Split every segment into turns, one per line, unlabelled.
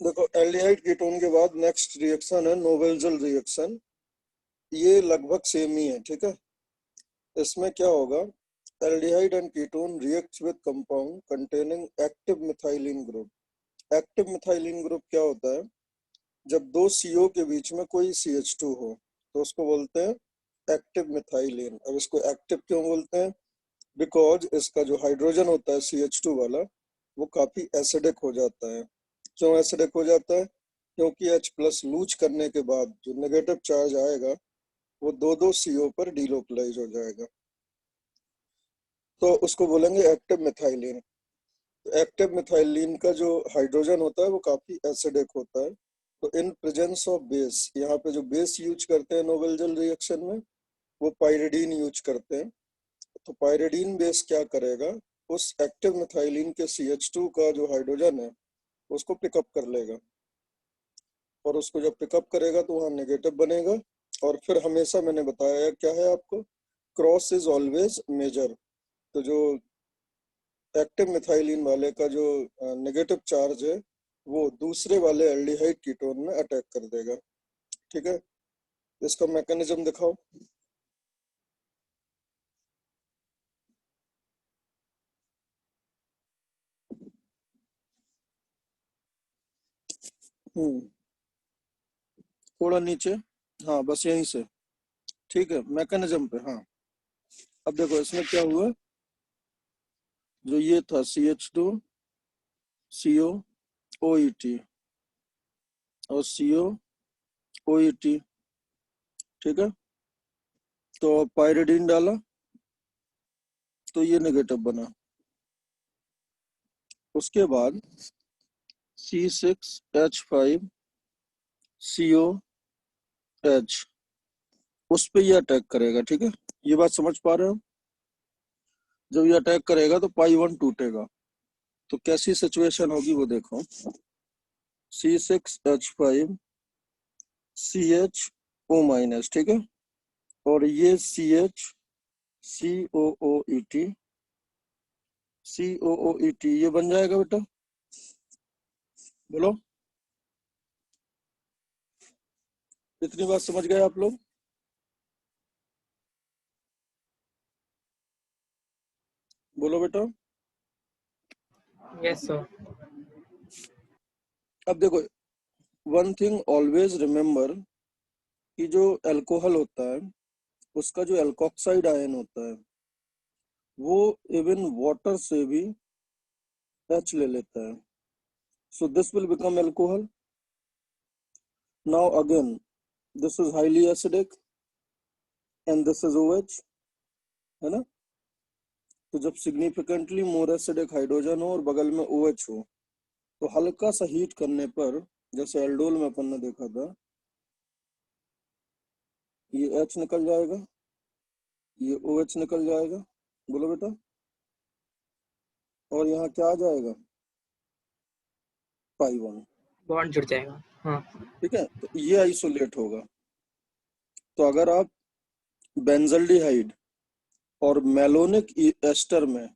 देखो aldehyde ketone के बाद नेक्स्ट रिएक्शन है नोवेल्जल रिएक्शन। ये लगभग सेम ही है, ठीक है। इसमें क्या होगा, aldehyde and ketone reacts with compound containing active methylene group. Active methylene group क्या होता है, जब दो CO के बीच में कोई CH2 हो तो उसको बोलते हैं एक्टिव मिथाइलिन। अब इसको एक्टिव क्यों बोलते हैं, बिकॉज इसका जो हाइड्रोजन होता है CH2 वाला वो काफी एसिडिक हो जाता है। क्यों एसिडिक हो जाता है, क्योंकि H+ लूज करने के बाद जो नेगेटिव चार्ज आएगा वो दो दो CO पर डीलोकलाइज हो जाएगा, तो उसको बोलेंगे एक्टिव मिथाइलिन। एक्टिव मिथाइलिन का जो हाइड्रोजन होता है वो काफी एसिडिक होता है। तो इन प्रेजेंस ऑफ बेस, यहाँ पे जो बेस यूज करते हैं नोवेल्जल रिएक्शन में वो पाइरिडीन यूज करते हैं। तो पाइरिडीन बेस क्या करेगा, उस एक्टिव मिथाइलिन के CH2 का जो हाइड्रोजन है उसको पिकअप कर लेगा, और उसको जब पिकअप करेगा तो वहाँ नेगेटिव बनेगा। और फिर हमेशा मैंने बताया क्या है आपको, क्रॉस इज ऑलवेज मेजर। तो जो एक्टिव मिथाइलिन वाले का जो नेगेटिव चार्ज है वो दूसरे वाले एल्डिहाइड कीटोन में अटैक कर देगा, ठीक है। इसका मैकेनिज्म दिखाओ। हम्म, थोड़ा नीचे, हाँ बस यहीं से, ठीक है, मैकेनिज्म पे। हाँ अब देखो इसमें क्या हुआ, जो ये था CH2 CO OET और CO OET, ठीक है। तो पाइरिडीन डाला तो ये नेगेटिव बना। उसके बाद C6H5COH उस पे ये अटैक करेगा, ठीक है। ये बात समझ पा रहे हो, जब ये अटैक करेगा तो पाई 1 टूटेगा। तो कैसी सिचुएशन होगी वो देखो, C6H5CHO-, ठीक है, और ये COOET ये बन जाएगा बेटा, बोलो। इतनी बात समझ गए आप लोग, बोलो बेटा।
Yes sir.
अब देखो, वन थिंग ऑलवेज रिमेम्बर कि जो अल्कोहल होता है उसका जो एल्कोक्साइड आयन होता है वो इवन वाटर से भी H ले लेता है। So this will become alcohol. Now again this is highly acidic and this is OH, है ना। तो जब सिग्निफिकेंटली मोर एसिडिक हाइड्रोजन हो और बगल में OH हो तो हल्का सा हीट करने पर, जैसे एल्डोल में अपन ने देखा था, ये H निकल जाएगा, ये OH निकल जाएगा, बोलो बेटा, और यहाँ क्या आ जाएगा, पाई 1,
बॉन्ड जुड़ जाएगा। हाँ
ठीक है। तो ये आइसोलेट होगा। तो अगर आप बेंजल्डिहाइड और मेलोनिक एस्टर में,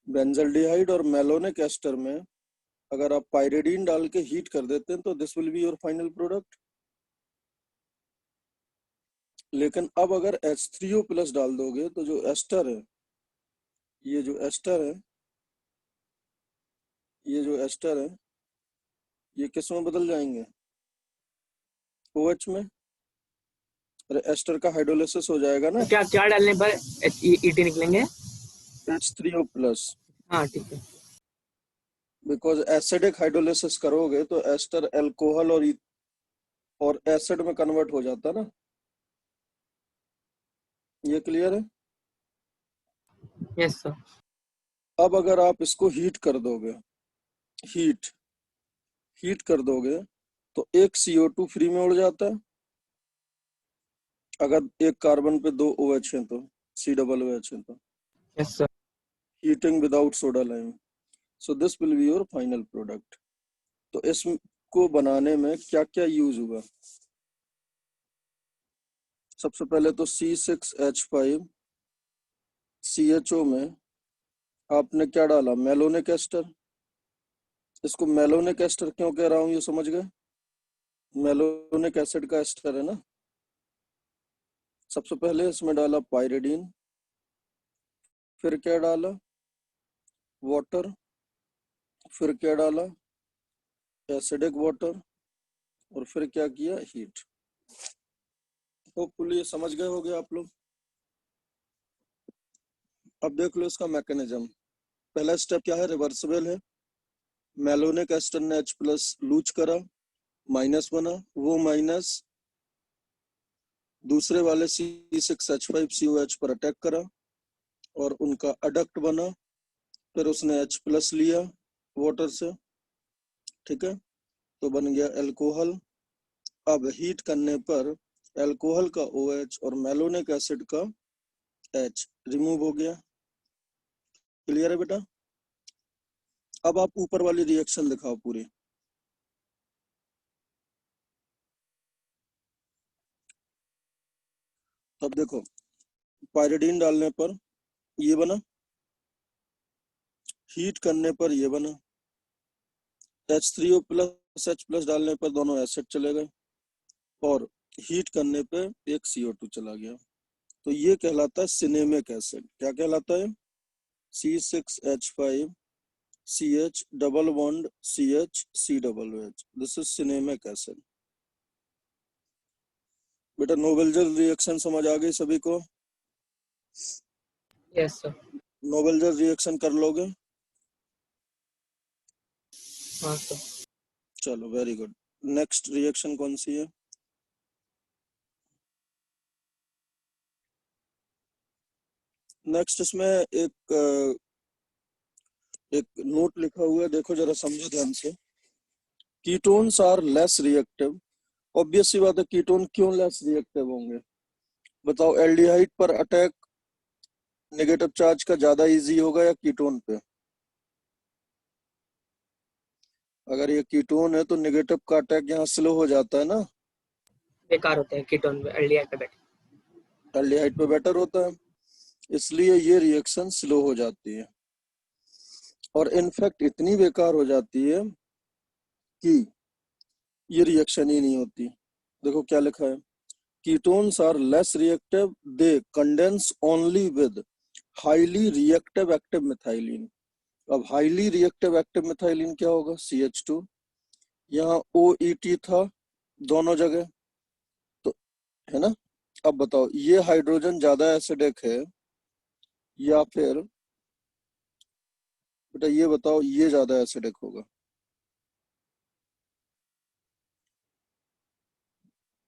बेंजल्डिहाइड और मेलोनिक एस्टर में अगर आप पाइरिडीन डाल के हीट कर देते हैं तो this will be your final product. लेकिन अब अगर H3O+ डाल दोगे तो जो एस्टर है, ये जो एस्टर है, ये जो एस्टर है, ये किस में बदल जाएंगे, OH में। अरे एस्टर का हाइड्रोलिसिस हो जाएगा ना,
क्या क्या डालने पर ET निकलेंगे।
H3O+,
हाँ ठीक है।
बिकॉज एसिडिक हाइड्रोलिसिस करोगे तो एस्टर अल्कोहल और एसिड में कन्वर्ट हो जाता ना। ये क्लियर है।
Yes sir.
अब अगर आप इसको हीट कर दोगे, हीट कर दोगे तो एक CO2 फ्री में उड़ जाता है। अगर एक कार्बन पे 2 OH हैं तो COOH है तो
yes sir.
Heating without soda lime, so this will be your final product. तो इसको बनाने में क्या क्या यूज हुआ, सबसे पहले तो C6H5CHO में आपने क्या डाला, मेलोनिक एस्टर, इसको मेलोनिक एस्टर क्यों कह रहा हूँ ये समझ गए? मेलोनिक एसिड का एस्टर है ना। सबसे पहले इसमें डाला पायरिडीन, फिर क्या डाला? वाटर, फिर क्या डाला? एसिडिक वाटर, और फिर क्या किया? हीट। होपफुली ये समझ गए होगे आप लोग। अब देख लो इसका मैकेनिज्म। पहला स्टेप क्या है? रिवर्सिबल है। मेलोनिक एस्टर ने H प्लस लूज करा, माइनस बना, वो माइनस दूसरे वाले C6H5COH पर अटैक करा और उनका अडक्ट बना, फिर उसने H प्लस लिया वाटर से, ठीक है, तो बन गया अल्कोहल। अब हीट करने पर अल्कोहल का OH और मेलोनिक एसिड का H रिमूव हो गया। क्लियर है बेटा? अब आप ऊपर वाली रिएक्शन दिखाओ पूरी। अब देखो, पायरिडीन डालने पर ये बना, हीट करने पर ये बना, H3O प्लस H प्लस डालने पर दोनों एसिड चले गए और हीट करने पे एक CO2 चला गया। तो ये कहलाता है सिनेमिक एसिड। क्या कहलाता है? C6H5CH double bond CH C this is cinnamic acid. बेटा नोबेल जल रिएक्शन समझ आ गई सभी को?
Yes sir.
नोबेल जल रिएक्शन कर लोगे?
हाँ सर।
चलो वेरी गुड। नेक्स्ट रिएक्शन कौन सी है? नेक्स्ट इसमें एक नोट लिखा हुआ है, देखो जरा समझो ध्यान से। Ketones are less reactive. Obvious सी बात है, कीटोन क्यों लेस रिएक्टिव होंगे? बताओ, एल्डिहाइड पर अटैक नेगेटिव चार्ज का ज्यादा इजी होगा या कीटोन पे? अगर ये कीटोन है तो नेगेटिव का अटैक यहाँ स्लो हो जाता है ना,
बेकार होते हैं कीटोन में एल्डिहाइड पे बेटर।
एल्डिहाइड पे बेटर होता है, इसलिए ये रिएक्शन स्लो हो जाती है और इनफैक्ट इतनी बेकार हो जाती है कि ये रिएक्शन ही नहीं होती। देखो क्या लिखा है, ketones are less reactive, they condense only with highly reactive active methylene. अब हाईली रिएक्टिव एक्टिव मिथाइलिन क्या होगा? CH2। यहाँ OET था दोनों जगह, तो है ना। अब बताओ, ये हाइड्रोजन ज्यादा एसिडिक है या फिर बेटा ये बताओ ये ज्यादा एसिडिक होगा?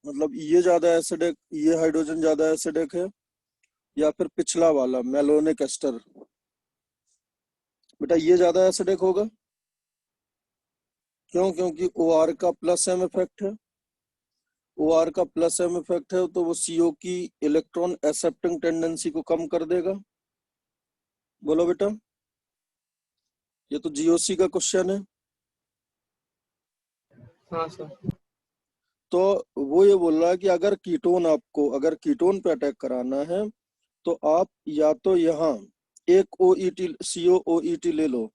मतलब ये ज्यादा एसिडिक, ये हाइड्रोजन ज्यादा एसिडिक है या फिर पिछला वाला मेलोनिक एस्टर? बेटा ये ज्यादा एसिडिक होगा। क्यों? क्योंकि OR का प्लस एम इफेक्ट है। OR का प्लस एम इफेक्ट है तो वो CO की इलेक्ट्रॉन एक्सेप्टिंग टेंडेंसी को कम कर देगा। बोलो बेटा, ये तो GOC का क्वेश्चन है।
हाँ सर।
तो वो ये बोल रहा है कि अगर कीटोन पे अटैक कराना है तो आप या तो यहाँ एक OET COOET ले लो,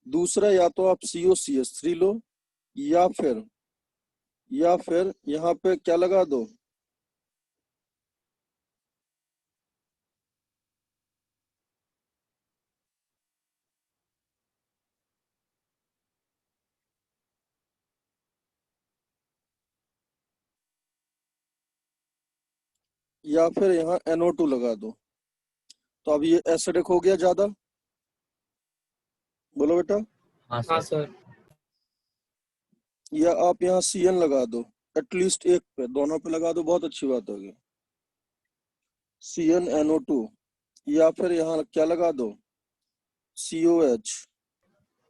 दूसरा या तो आप COCH3 लो, या फिर यहाँ पे क्या लगा दो? या फिर यहाँ NO2 लगा दो। तो अब ये एसिडिक हो गया ज्यादा। बोलो बेटा।
हाँ सर। हाँ सर।
या आप यहाँ CN लगा दो, एटलीस्ट एक पे, दोनों पे लगा दो, बहुत अच्छी बात होगी। CnNO2, या फिर यहाँ क्या लगा दो? COH।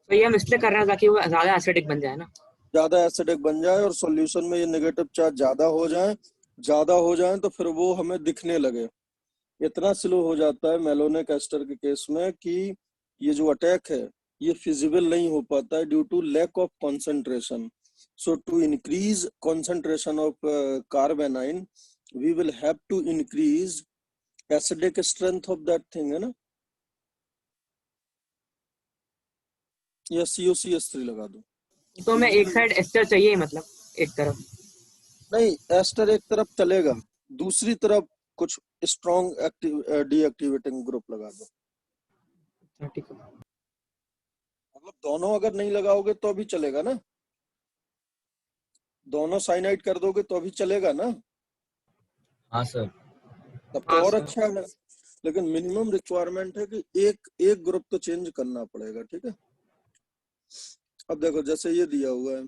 तो ये हम इसलिए कर रहे हैं ताकि वो ज्यादा एसिडिक बन जाए ना।
ज्यादा एसिडिक बन जाए और सॉल्यूशन में ये नेगेटिव चार्ज ज्यादा हो जाए तो फिर वो हमें दिखने लगे। इतना स्लो हो जाता है मेलोनिक एस्टर के केस में कि ये जो अटैक है ये फिजिबल नहीं हो पाता है due to lack of concentration. So to increase concentration of carbanion we will have to increase acidic strength of that thing, है ना। या COCH3 लगा दो।
तो हमें एक साइड एस्टर चाहिए ही, मतलब एक तरफ।
नहीं, एस्टर एक तरफ चलेगा, दूसरी तरफ कुछ स्ट्रॉन्ग एक्टिव डीएक्टिवेटिंग ग्रुप लगा दो।
ठीक है।
मतलब दोनों अगर नहीं लगाओगे तो भी चलेगा ना, दोनों साइनाइड कर दोगे तो भी चलेगा ना,
हाँ सर।
तब तो
हाँ
और
सर।
अच्छा है। लेकिन मिनिमम रिक्वायरमेंट है कि एक एक ग्रुप तो चेंज करना पड़ेगा, ठीक है। अब देखो जैसे ये दिया हुआ है,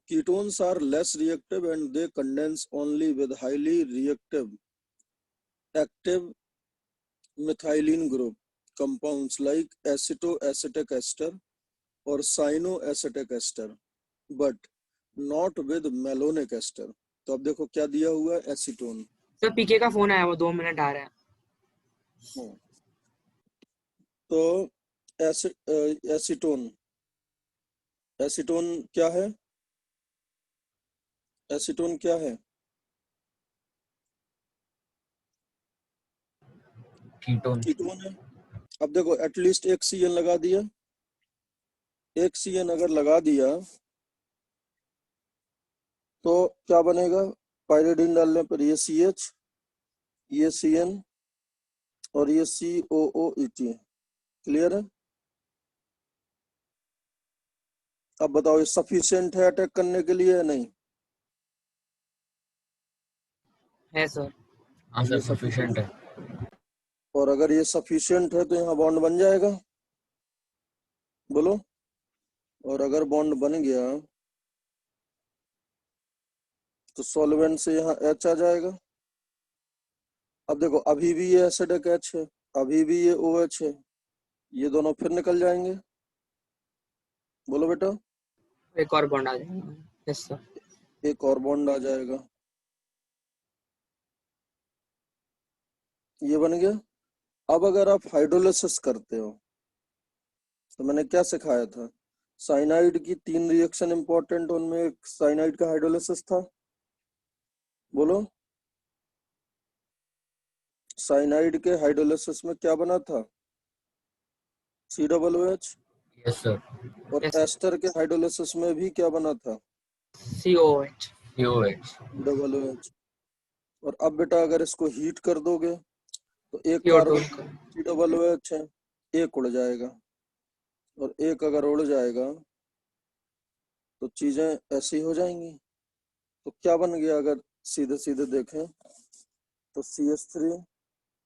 ketones are less reactive and they condense only with highly reactive active methylene group compounds like acetoacetic ester or cyanoacetic ester but not with malonic ester। तो अब देखो क्या दिया हुआ है, एसीटोन।
सर पीके का फोन आया, वो 2 मिनट आ रहा है।
तो एसीटोन, एसीटोन क्या है, एसीटोन क्या है,
कीटोन।
कीटोन है। अब देखो एटलीस्ट एक CN लगा दिया, एक CN अगर लगा दिया तो क्या बनेगा, पायरिडीन डालने पर ये CH, ये CN और ये COOET। क्लियर है। अब बताओ ये सफिशिएंट है अटैक करने के लिए या नहीं,
है सर।
हाँ सर
ये
सफिशिएंट है।
और अगर ये सफिशिएंट है तो यहाँ बॉन्ड बन जाएगा, बोलो। और अगर बॉन्ड बन गया तो सॉल्वेंट से यहाँ H आ जाएगा। अब देखो अभी भी ये एसिडिक H है, अभी भी ये OH है, ये दोनों फिर निकल जाएंगे, बोलो बेटा।
एक और बॉन्ड आ जाएगा। Yes sir.
एक और बॉन्ड आ जाएगा, ये बन गया। अब अगर आप हाइड्रोलिसिस करते हो तो मैंने क्या सिखाया था, साइनाइड की 3 रिएक्शन इंपॉर्टेंट, उनमें एक साइनाइड का हाइड्रोलिसिस था, बोलो। साइनाइड के हाइड्रोलिसिस में क्या बना था, COOH।
Yes sir.
और
यस
एस्टर के हाइड्रोलिसिस में भी क्या बना था,
COH।
COH।
COOH। और अब बेटा अगर इसको हीट कर दोगे तो एक
CO2
कार्बन COOH है, एक उड़ जाएगा। और एक अगर उड़ जाएगा तो चीजें ऐसी हो जाएंगी। तो क्या बन गया अगर सीधे सीधे देखें तो CH3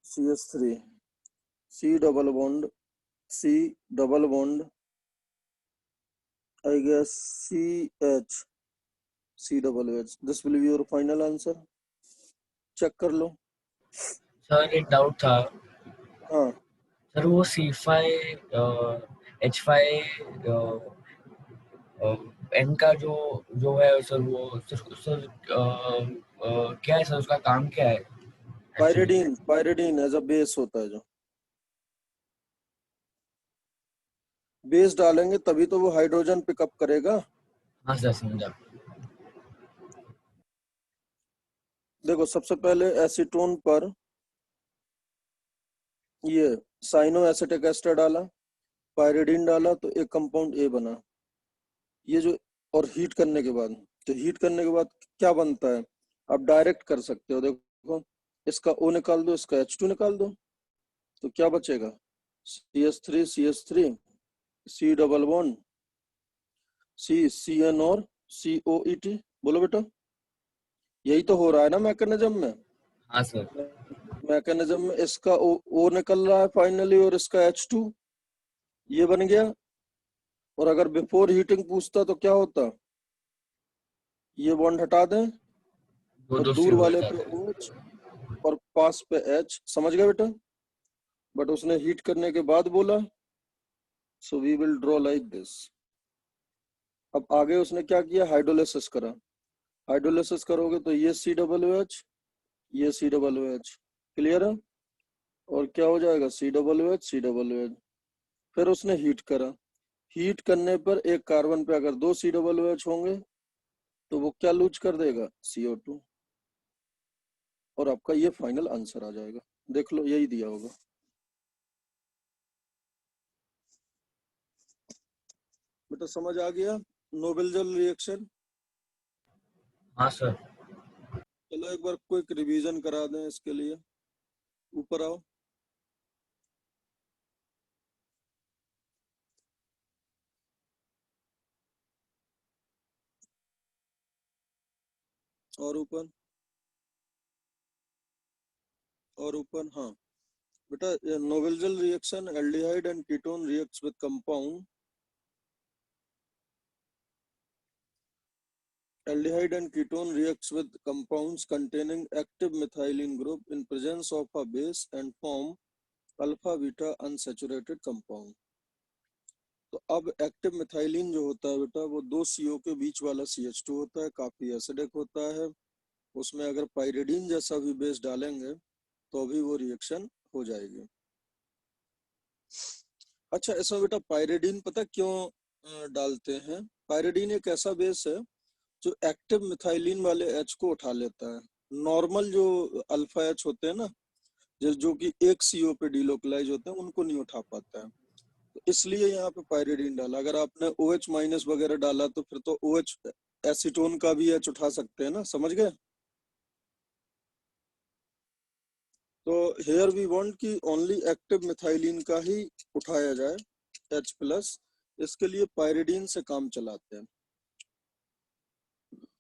CH3 C double bond C double bond I guess CH C double H। This will be your final answer, check कर लो।
सर एक डाउट था
हाँ
सर, वो C5 H5 N का जो जो है सर, वो सर क्या है सर, उसका काम क्या है actually?
Pyridine as a base होता है, जो बेस डालेंगे तभी तो वो हाइड्रोजन पिकअप करेगा।
हाँ सर समझा।
देखो सबसे पहले एसीटोन पर ये साइनो एसिटिक एस्टर डाला, पायरिडीन डाला तो एक कंपाउंड ए बना, ये जो। और हीट करने के बाद, तो हीट करने के बाद क्या बनता है, आप डायरेक्ट कर सकते हो। देखो इसका O निकाल दो, इसका H2 निकाल दो, तो क्या बचेगा, CH3 C double bond CN और COET। बोलो बेटा, यही तो हो रहा है ना मैकेनिज्म में।
हाँ सर।
मैकेनिज्म में इसका O निकल रहा है फाइनली और इसका H2, ये बन गया। और अगर बिफोर हीटिंग पूछता तो क्या होता, ये बॉन्ड हटा दें
दो
और
दो सी
दूर
हो
वाले पे
जाता है।
OH और पास पे H, समझ गए बेटा। बट उसने हीट करने के बाद बोला, so we will draw like this. अब आगे उसने क्या किया, हाइड्रोलिसिस करा। हाइड्रोलिसिस करोगे तो ये COOH, ये COOH। क्लियर है। और क्या हो जाएगा, COOH। फिर उसने हीट करा, हीट करने पर एक कार्बन पे अगर 2 COOH होंगे तो वो क्या लूज कर देगा, CO2। और आपका ये फाइनल आंसर आ जाएगा, देख लो यही दिया होगा। बेटा समझ आ गया नोबेल जल रिएक्शन?
हाँ सर।
चलो एक बार क्विक रिवीजन करा दें इसके लिए। ऊपर आओ। और ऊपर, और ऊपर, हाँ बेटा नोबेल जल reaction aldehyde and ketone reacts with compound aldehyde and ketone reacts with compounds containing active methylene group in presence of a base and form alpha beta unsaturated compound। तो अब एक्टिव मिथाइलिन जो होता है बेटा वो दो CO के बीच वाला CH2 होता है, काफी एसिडिक होता है। उसमें अगर पाइरिडीन जैसा भी बेस डालेंगे तो भी वो रिएक्शन हो जाएगी। अच्छा इसमें बेटा पाइरिडीन पता क्यों डालते हैं? पाइरिडीन एक ऐसा बेस है जो एक्टिव मिथाइलिन वाले H को उठा लेता है। नॉर्मल जो अल्फा H होते हैं ना, जो कि एक CO पे डिलोकलाइज होते हैं, उनको नहीं उठा पाता है, तो इसलिए यहाँ पे पाइरिडीन डाला। अगर आपने OH माइनस वगैरह डाला तो फिर तो OH एसीटोन का भी H उठा सकते हैं ना, समझ गए? तो हेयर वी वांट कि ओनली एक्टिव मिथाइलिन का ही उठाया जाए H+, इसके लिए पाइरिडीन से काम चलाते हैं।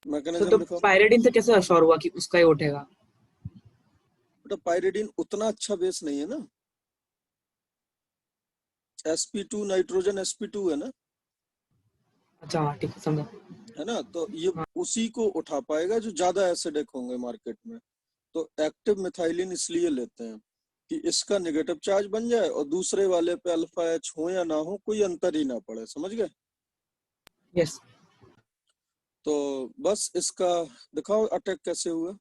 मैकेनिज्म
तो
दिखाओ।
पायरिडीन से कैसे अश्योर हुआ कि उसका ही उठेगा?
बेटा पाइरिडीन उतना अच्छा बेस नहीं है ना, sp2 नाइट्रोजन sp2 है ना,
अच्छा हाँ ठीक है, समझा।
है ना, तो ये
हाँ।
उसी को उठा पाएगा जो ज्यादा एसिडिक होंगे मार्केट में। तो एक्टिव मिथाइलिन इसलिए लेते हैं कि इसका नेगेटिव चार्ज बन जाए और दूसरे वाले पे अल्फा H हो या ना हो कोई अंतर ही ना पड़े, समझ गए?
यस।
तो बस इसका दिखाओ अटैक कैसे हुआ।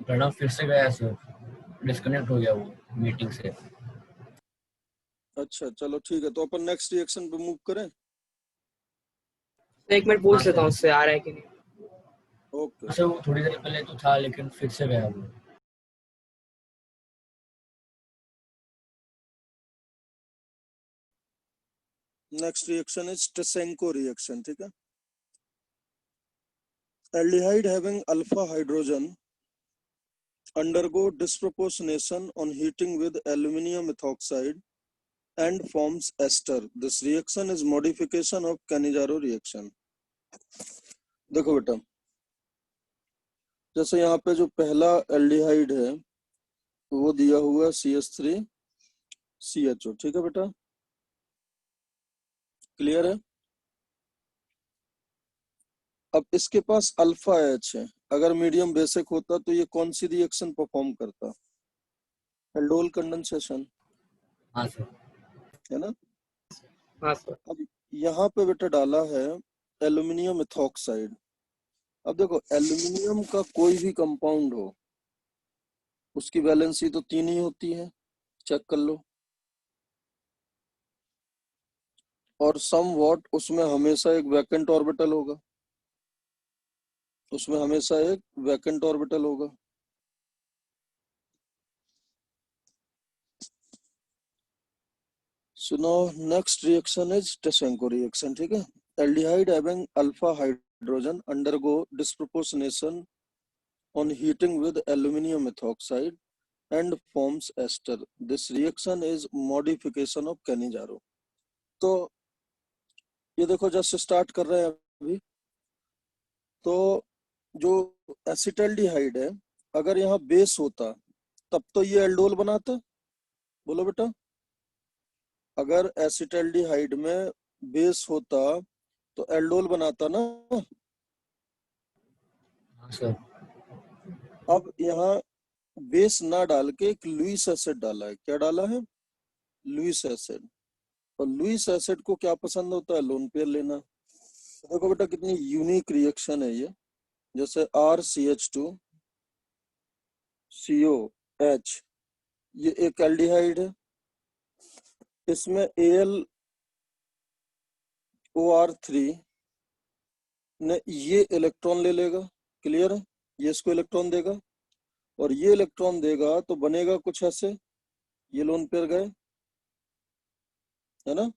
प्रणव फिर से गया सर, डिस्कनेक्ट हो गया वो मीटिंग से।
अच्छा चलो ठीक है, तो अपन नेक्स्ट रिएक्शन पे मूव करें।
एक मिनट
हाँ
पूछ लेता
सर।
हूँ उससे आ रहा है कि नहीं।
ओके
अच्छा वो थोड़ी देर पहले तो था लेकिन फिर से गया वो।
Next reaction is Tishchenko reaction, ठीक है। Aldehyde having alpha hydrogen undergo disproportionation on heating with aluminium methoxide and forms ester. This reaction is modification of Cannizzaro reaction। देखो बेटा, जैसे यहाँ पे जो पहला एल्डिहाइड है वो दिया हुआ CH3CHO, ठीक है बेटा, क्लियर है? अब इसके पास अल्फा H है, अगर मीडियम बेसिक होता तो ये कौन सी रिएक्शन परफॉर्म करता? एल्डोल कंडेंसेशन,
हाँ सर।
है ना।
हाँ सर।
अब यहाँ पे बेटा डाला है एल्यूमिनियम मेथॉक्साइड। अब देखो एल्यूमिनियम का कोई भी कंपाउंड हो उसकी वैलेंसी तो 3 ही होती है, चेक कर लो। और सम वॉट उसमें हमेशा एक वैकेंट ऑर्बिटल होगा, उसमें हमेशा एक वैकेंट ऑर्बिटल होगा। So now next reaction is Tishchenko reaction, ठीक है। Aldehyde having alpha hydrogen undergo disproportionation on heating with aluminium methoxide and forms ester. This reaction is modification of Cannizzaro। तो ये देखो जस्ट स्टार्ट कर रहे हैं अभी, तो जो एसिटल्डिहाइड है अगर यहाँ बेस होता तब तो ये एल्डोल बनाता, बोलो बेटा। अगर एसिटल्डिहाइड में बेस होता तो एल्डोल बनाता ना।
हाँ सर।
अब यहाँ बेस ना डाल के एक लुईस एसिड डाला है। क्या डाला है? Lewis acid. और लुईस एसिड को क्या पसंद होता है? लोन पेयर लेना। देखो बेटा कितनी यूनिक रिएक्शन है ये। जैसे RCH2 COH, ये एक एल्डिहाइड है, इसमें AlOR3 ने ये इलेक्ट्रॉन ले लेगा, क्लियर है? ये इसको इलेक्ट्रॉन देगा और ये इलेक्ट्रॉन देगा तो बनेगा कुछ ऐसे, ये लोन पेयर गए, है ना,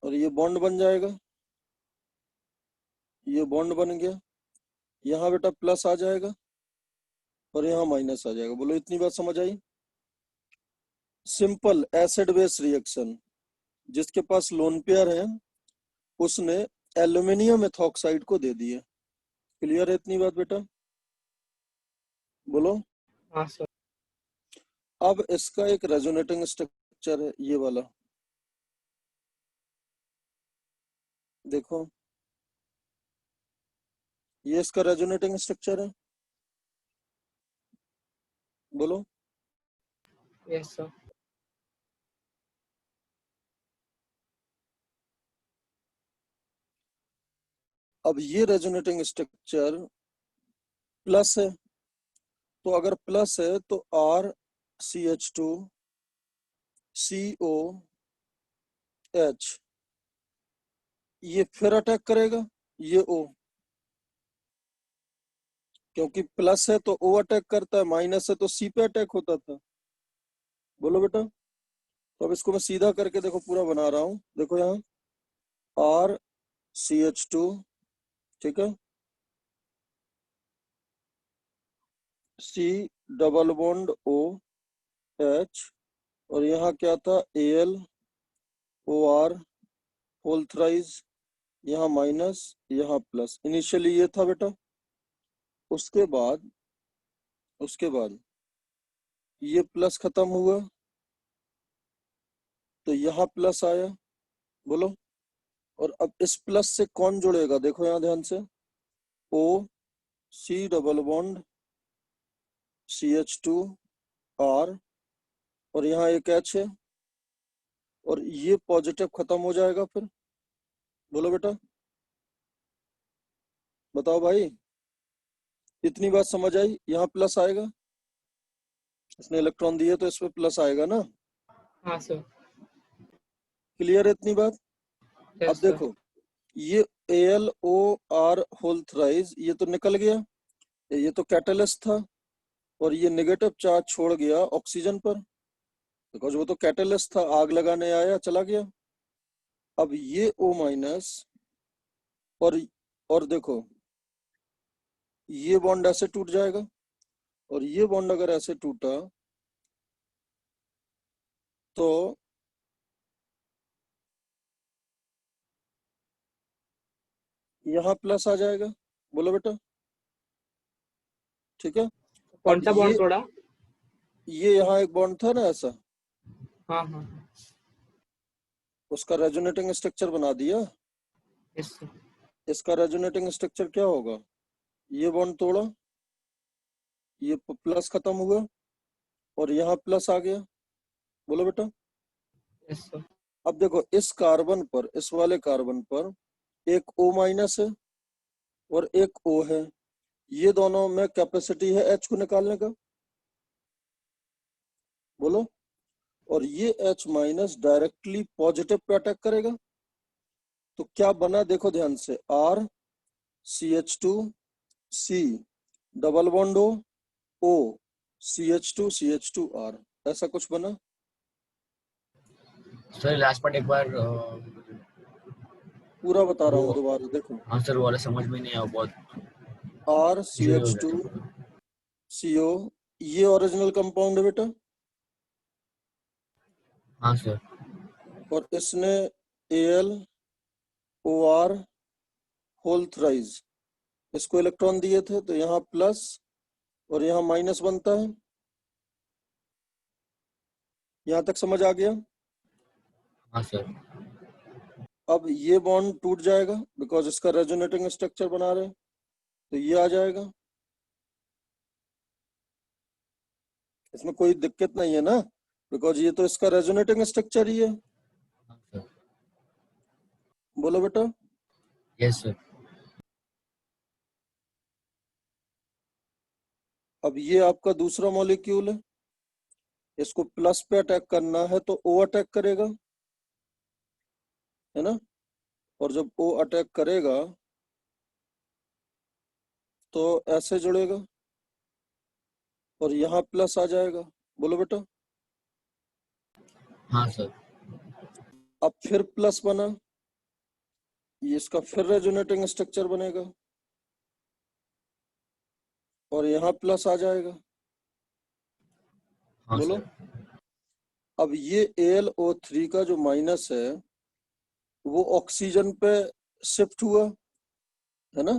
और ये बॉन्ड बन जाएगा, ये बॉन्ड बन गया, यहाँ बेटा प्लस आ जाएगा और यहाँ माइनस आ जाएगा। बोलो इतनी बात समझ आई? सिंपल एसिड बेस रिएक्शन, जिसके पास लोन पेयर है उसने एल्यूमिनियम एथॉक्साइड को दे दिए। क्लियर है इतनी बात बेटा? बोलो।
हाँ सर।
अब इसका एक रेजोनेटिंग स्ट्रक्चर है, ये वाला देखो, ये इसका रेजोनेटिंग स्ट्रक्चर है। बोलो।
Yes sir.
अब ये रेजोनेटिंग स्ट्रक्चर प्लस है, तो अगर प्लस है तो RCH2 COH ये फिर अटैक करेगा ये O, क्योंकि प्लस है तो O अटैक करता है, माइनस है तो C पे अटैक होता था। बोलो बेटा। तो अब इसको मैं सीधा करके देखो पूरा बना रहा हूं, देखो यहाँ RCH2, ठीक है, C डबल बॉन्ड OH, और यहाँ क्या था AlOR होल थ्राइज, यहाँ माइनस यहाँ प्लस, इनिशियली ये था बेटा। उसके बाद ये प्लस खत्म हुआ तो यहाँ प्लस आया। बोलो। और अब इस प्लस से कौन जुड़ेगा, देखो यहाँ ध्यान से, O C double bond CH2R, और यहाँ एक H है, और ये पॉजिटिव खत्म हो जाएगा फिर। बोलो बेटा। बताओ भाई, इतनी बात समझ आई? यहाँ प्लस आएगा, इसने इलेक्ट्रॉन दिए तो इसमें प्लस आएगा ना।
हाँ सर।
क्लियर है इतनी बात? अब
यस सर।
देखो, ये AlOR होल थ्राइज ये तो निकल गया, ये तो कैटलिस्ट था, और ये नेगेटिव चार्ज छोड़ गया ऑक्सीजन पर, बिकॉज वो तो कैटलिस्ट था, आग लगाने आया चला गया। अब ये O माइनस, और देखो ये बॉन्ड ऐसे टूट जाएगा, और ये बॉन्ड अगर ऐसे टूटा तो यहाँ प्लस आ जाएगा। बोलो बेटा। ठीक है।
कौन
अब
सा बॉन्ड तोड़ा?
ये यहाँ एक बॉन्ड था ना ऐसा,
हाँ हाँ।
उसका रेजोनेटिंग स्ट्रक्चर बना दिया।
Yes sir.
इसका रेजोनेटिंग स्ट्रक्चर क्या होगा, ये बॉन्ड तोड़ा, ये प्लस खत्म हुआ, और यहाँ प्लस आ गया। बोलो बेटा।
Yes sir.
अब देखो इस कार्बन पर, इस वाले कार्बन पर एक O माइनस है और एक O है, ये दोनों में कैपेसिटी है H को निकालने का। बोलो। और ये H minus directly positive pay attack करेगा, तो क्या बना देखो ध्यान से, RCH2 C double bond O CH2 R, ऐसा कुछ बना।
सर लास्ट पार्ट एक बार
पूरा बता रहा
वो
हूँ दोबारा, देखो
आंसर वाला समझ में नहीं आया, बहुत कंफ्यूज हो
RCH2
गया था।
CO, ये ओरिजिनल कंपाउंड है बेटा,
हाँ सर।
और इसने AlOR होल थ्राइज इसको इलेक्ट्रॉन दिए थे, तो यहाँ प्लस और यहाँ माइनस बनता है। यहाँ तक समझ आ गया?
हाँ सर।
अब ये बॉन्ड टूट जाएगा बिकॉज इसका रेजोनेटिंग स्ट्रक्चर बना रहे हैं, तो ये आ जाएगा, इसमें कोई दिक्कत नहीं है ना, बिकॉज ये तो इसका रेजोनेटिंग स्ट्रक्चर ही है।
हाँ सर।
बोलो बेटा।
Yes sir.
अब ये आपका दूसरा मॉलिक्यूल है, इसको प्लस पे अटैक करना है तो O अटैक करेगा, है ना, और जब O अटैक करेगा तो ऐसे जुड़ेगा और यहाँ प्लस आ जाएगा। बोलो बेटा।
हाँ सर।
अब फिर प्लस बना, ये इसका फिर रेजोनेटिंग स्ट्रक्चर बनेगा और यहाँ प्लस आ जाएगा।
हाँ
बोलो।
सर।
अब ये AlO3 का जो माइनस है वो ऑक्सीजन पे शिफ्ट हुआ, है ना।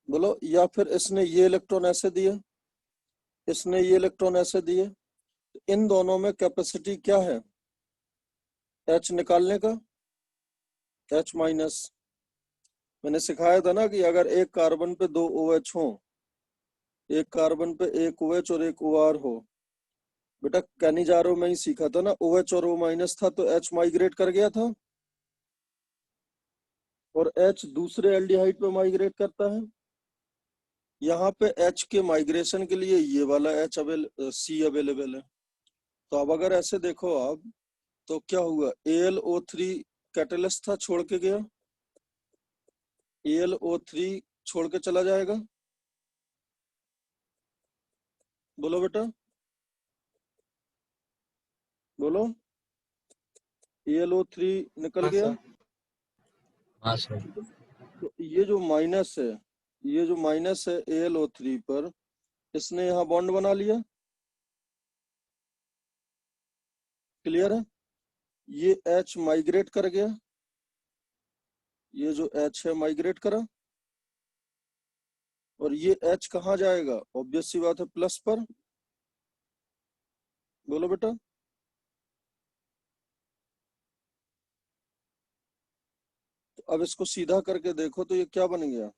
बोलो, या फिर इसने ये इलेक्ट्रॉन ऐसे दिए, इसने ये इलेक्ट्रॉन ऐसे दिए, तो इन दोनों में कैपेसिटी क्या है H निकालने का, H माइनस। मैंने सिखाया था ना कि अगर एक कार्बन पे 2 OH हो, एक कार्बन पे एक OH और एक OR हो, बेटा कैनिजारो में ही सीखा था ना, OH और O माइनस था तो H माइग्रेट कर गया था और H दूसरे एल्डिहाइड पे माइग्रेट करता है। यहाँ पे H के माइग्रेशन के लिए ये वाला C अवेलेबल है। तो अब अगर ऐसे देखो आप, तो क्या हुआ, AlO3 कैटलिस्ट था, छोड़ के गया, AlO3 छोड़ के चला जाएगा। बोलो बेटा, बोलो। AlO3 निकल
हाँ
गया।
सर। हाँ सर।
तो ये जो माइनस है, ये जो माइनस है AlO3 पर, इसने यहाँ बॉन्ड बना लिया। क्लियर है। ये H माइग्रेट कर गया, ये जो H है माइग्रेट करा, और ये H कहाँ जाएगा, ऑब्वियस सी बात है प्लस पर। बोलो बेटा। तो अब इसको सीधा करके देखो तो ये क्या बन गया,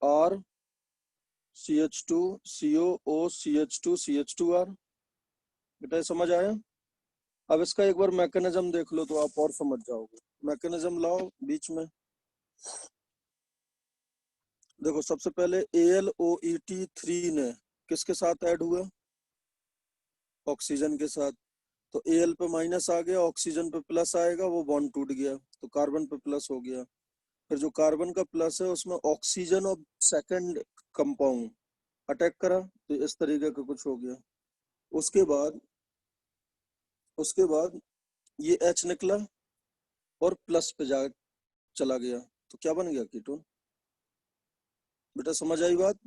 RCH2 COOCH2 बेटा ये समझ आया। अब इसका एक बार मैकेनिज्म देख लो तो आप और समझ जाओगे। मैकेनिज्म लाओ बीच में। देखो सबसे पहले AlOET3 ने किसके साथ ऐड हुआ, ऑक्सीजन के साथ। तो Al पे माइनस आ गया, ऑक्सीजन पे प्लस आएगा, वो बॉन्ड टूट गया तो कार्बन पे प्लस हो गया। फिर जो कार्बन का प्लस है उसमें ऑक्सीजन और सेकंड कंपाउंड अटैक करा, तो इस तरीके का कुछ हो गया। उसके बाद ये H निकला और प्लस पे जा चला गया, तो क्या बन गया, कीटोन। बेटा समझ आई बात।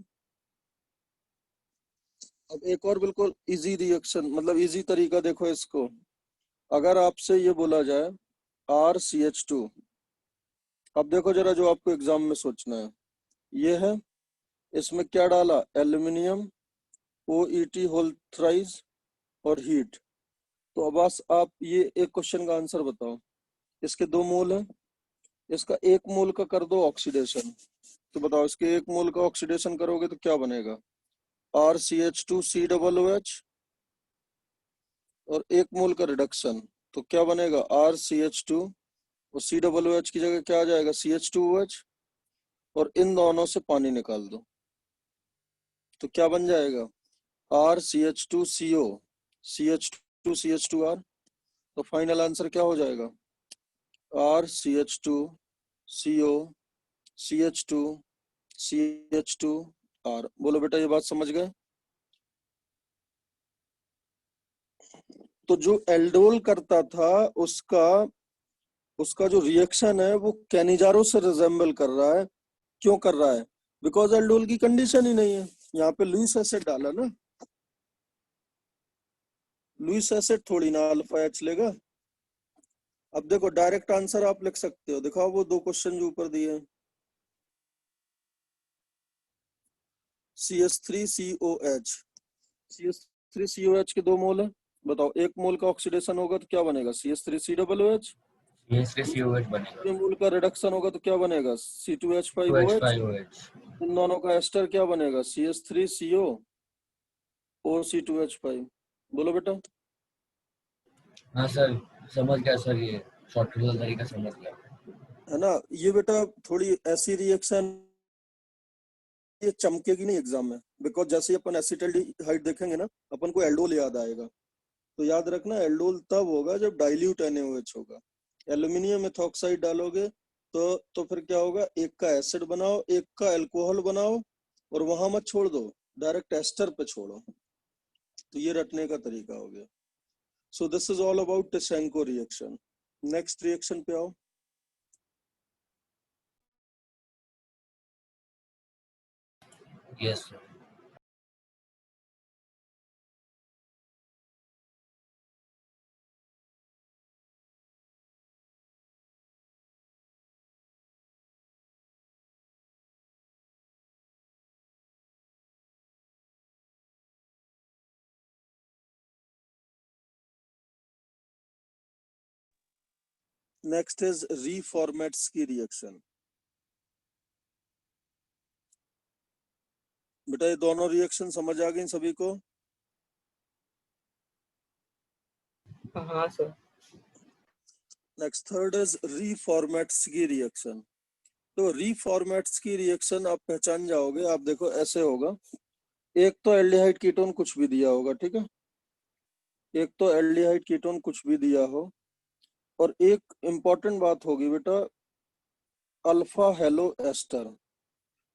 अब एक और बिल्कुल इजी रिएक्शन, मतलब इजी तरीका देखो इसको। अगर आपसे ये बोला जाए RCH2, अब देखो जरा जो आपको एग्जाम में सोचना है, ये है, इसमें क्या डाला, एल्यूमिनियम, OET होल थ्राइस और हीट। तो अब बस आप ये एक क्वेश्चन का आंसर बताओ। इसके 2 मोल है, इसका 1 मोल का कर दो ऑक्सीडेशन, तो बताओ इसके 1 मोल का ऑक्सीडेशन करोगे तो क्या बनेगा, RCH2COOH, और 1 मोल का रिडक्शन तो क्या बनेगा, RCH2 और COOH की जगह क्या आ जाएगा, CH2OH, और इन दोनों से पानी निकाल दो तो क्या बन जाएगा, RCH2CO CH2CH2R। तो फाइनल आंसर क्या हो जाएगा, RCH2CO CH2CH2R। बोलो बेटा ये बात समझ गए। तो जो एल्डोल करता था उसका जो रिएक्शन है वो कैनिजारो से रिजेंबल कर रहा है। क्यों कर रहा है, बिकॉज एल्डोल की कंडीशन ही नहीं है। यहाँ पे लुईस एसिड डाला ना, लुईस एसिड थोड़ी ना अल्फा H लेगा। अब देखो डायरेक्ट आंसर आप लिख सकते हो, दिखाओ वो 2 क्वेश्चन जो ऊपर दिए हैं। CH3COH, CH3COH के 2 मोल है, बताओ 1 मोल का ऑक्सीडेशन होगा तो क्या बनेगा, CH3COOH।
CH3COH बनेगा।
2 मोल का रिडक्शन होगा तो क्या बनेगा, C2H5OH।
2H5OH।
इन दोनों का एस्टर क्या बनेगा, CH3CO OC2H5। बोलो बेटा।
हाँ सर, समझ गया सर, ये शॉर्टकट तरीका समझ गया।
है ना, ये बेटा थोड़ी ऐसी रिएक्शन ये चमकेगी नहीं एग्जाम में, बिकॉज जैसे ही अपन एसिटाल्डिहाइड देखेंगे ना, अपन को एल्डोल याद आएगा। तो याद रखना एल्डोल तब होगा जब डाइल्यूट NaOH होगा। एल्यूमिनियम मेथॉक्साइड डालोगे तो फिर क्या होगा, एक का एसिड बनाओ, एक का अल्कोहल बनाओ, और वहां मत छोड़ दो, डायरेक्ट एस्टर पे छोड़ो। तो ये रटने का तरीका हो गया। So this is all about Tischenko reaction. Next reaction पे आओ.
Yes, sir.
Next is Reformatsky reaction. बेटा ये दोनों रिएक्शन समझ आ गई सभी को?
हाँ sir.
Next third is Reformatsky reaction. तो Reformatsky reaction आप पहचान जाओगे. आप देखो ऐसे होगा. एक तो एल्डिहाइड कीटोन कुछ भी दिया होगा, ठीक है. एक तो एल्डिहाइड कीटोन कुछ भी दिया हो, और एक इंपॉर्टेंट बात होगी बेटा, अल्फा हेलो एस्टर.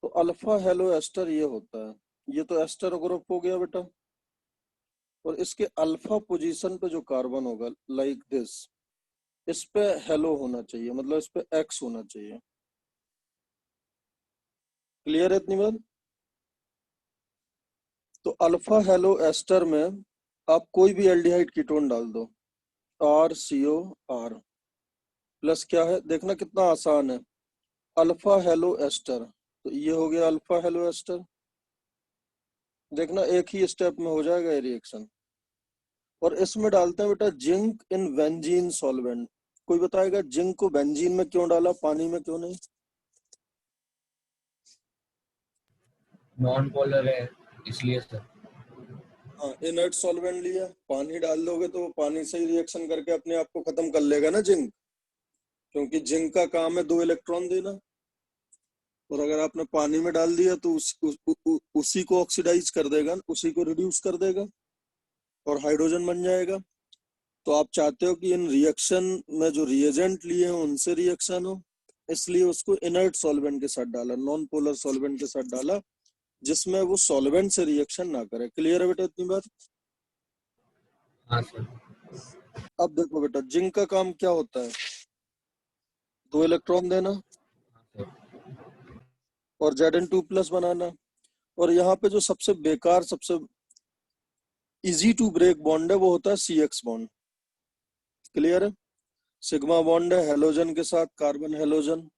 तो अल्फा हेलो एस्टर ये होता है. ये तो एस्टर ग्रुप हो गया बेटा, और इसके अल्फा पोजीशन पे जो कार्बन होगा लाइक दिस, इस पे हेलो होना चाहिए, मतलब इस पे एक्स होना चाहिए. क्लियर है इतनी बात? तो अल्फा हेलो एस्टर में आप कोई भी एल्डिहाइड कीटोन डाल दो, RCOR प्लस क्या है, देखना कितना आसान है, अल्फा हेलो एस्टर. तो ये हो गया अल्फा हेलो एस्टर. देखना एक ही स्टेप में हो जाएगा ये रिएक्शन. और इसमें डालते हैं बेटा जिंक इन बेंजीन सॉल्वेंट. कोई बताएगा जिंक को बेंजीन में क्यों डाला, पानी में क्यों नहीं?
नॉन पोलर है इसलिए सर.
हाँ, इनर्ट सॉल्वेंट लिया, पानी डाल दोगे तो वो पानी से ही रिएक्शन करके अपने आप को खत्म कर लेगा ना जिंक, क्योंकि जिंक का काम है 2 इलेक्ट्रॉन देना. और अगर आपने पानी में डाल दिया तो उसी को ऑक्सीडाइज कर देगा, उसी को रिड्यूस कर देगा और हाइड्रोजन बन जाएगा. तो आप चाहते हो कि इन रिएक्शन में जो रिएजेंट लिए हैं उनसे रिएक्शन हो, इसलिए उसको इनर्ट सॉल्वेंट के साथ डाला, नॉन पोलर सॉल्वेंट के साथ डाला, जिसमें वो सॉल्वेंट से रिएक्शन ना करे. क्लियर है बेटा इतनी बात?
हाँ सर.
अब देखो बेटा जिंक का काम क्या होता है, 2 इलेक्ट्रॉन देना
हाँ सर.
और Zn2+ बनाना. और यहाँ पे जो सबसे बेकार, सबसे इजी टू ब्रेक बॉन्ड है वो होता है CX बॉन्ड. क्लियर है? सिग्मा बॉन्ड है हेलोजन के साथ, कार्बन हेलोजन.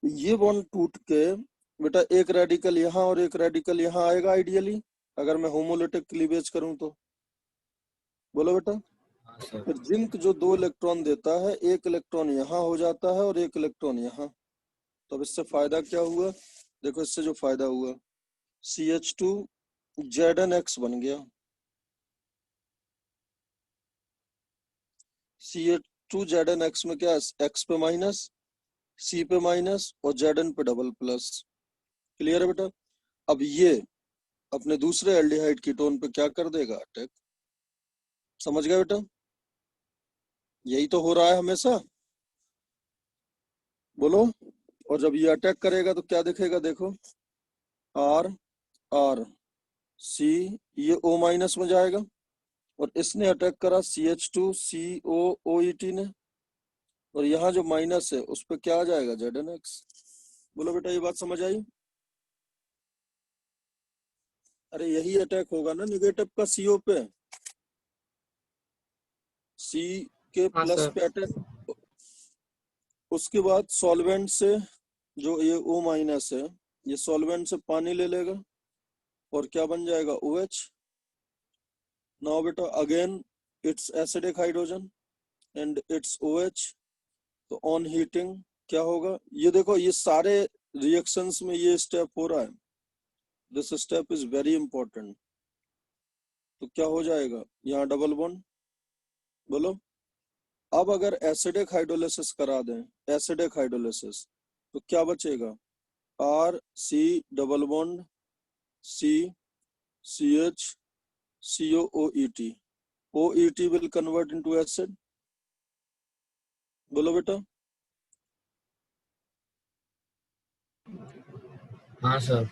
ये बॉन्ड टूट के बेटा एक रेडिकल यहाँ और एक रेडिकल यहाँ आएगा आइडियली, अगर मैं होमोलिटिक क्लीवेज करूं तो. बोलो बेटा.
हाँ सर.
फिर जिंक जो 2 इलेक्ट्रॉन देता है, एक इलेक्ट्रॉन यहाँ हो जाता है और एक इलेक्ट्रॉन यहाँ. तो अब इससे फायदा क्या हुआ? देखो इससे जो फायदा हुआ, CH2 Zn(X) बन गया. CH2 Zn(X) में क्या है, X पे माइनस, C पे माइनस और Zn पे डबल प्लस. क्लियर है बेटा? अब ये अपने दूसरे एल्डिहाइड कीटोन पे क्या कर देगा, अटैक. समझ गए बेटा? यही तो हो रहा है हमेशा. बोलो. और जब ये अटैक करेगा तो क्या दिखेगा, देखो RC, ये O- में जाएगा, और इसने अटैक करा CH2COOET ने, और यहाँ जो माइनस है उस पर क्या आ जाएगा, Zn(X). बोलो बेटा ये बात समझ आई? अरे यही अटैक होगा ना निगेटिव का CO पे, C के
हाँ
प्लस
सर.
पे अटैक. उसके बाद सॉल्वेंट से जो ये O- है, ये सॉल्वेंट से पानी ले लेगा और क्या बन जाएगा, OH. नाउ बेटा again it's acidic hydrogen and it's OH. तो ऑन हीटिंग क्या होगा, ये देखो ये सारे रिएक्शंस में ये स्टेप हो रहा है. This step is very important. तो क्या हो जाएगा, यहाँ डबल बॉन्ड. बोलो. अब अगर एसिडिक हाइड्रोलिसिस करा दें, एसिडिक हाइड्रोलिसिस, तो क्या बचेगा, RC double bond C CH COOET. OET will convert into acid. बोलो बेटा.
हाँ सर.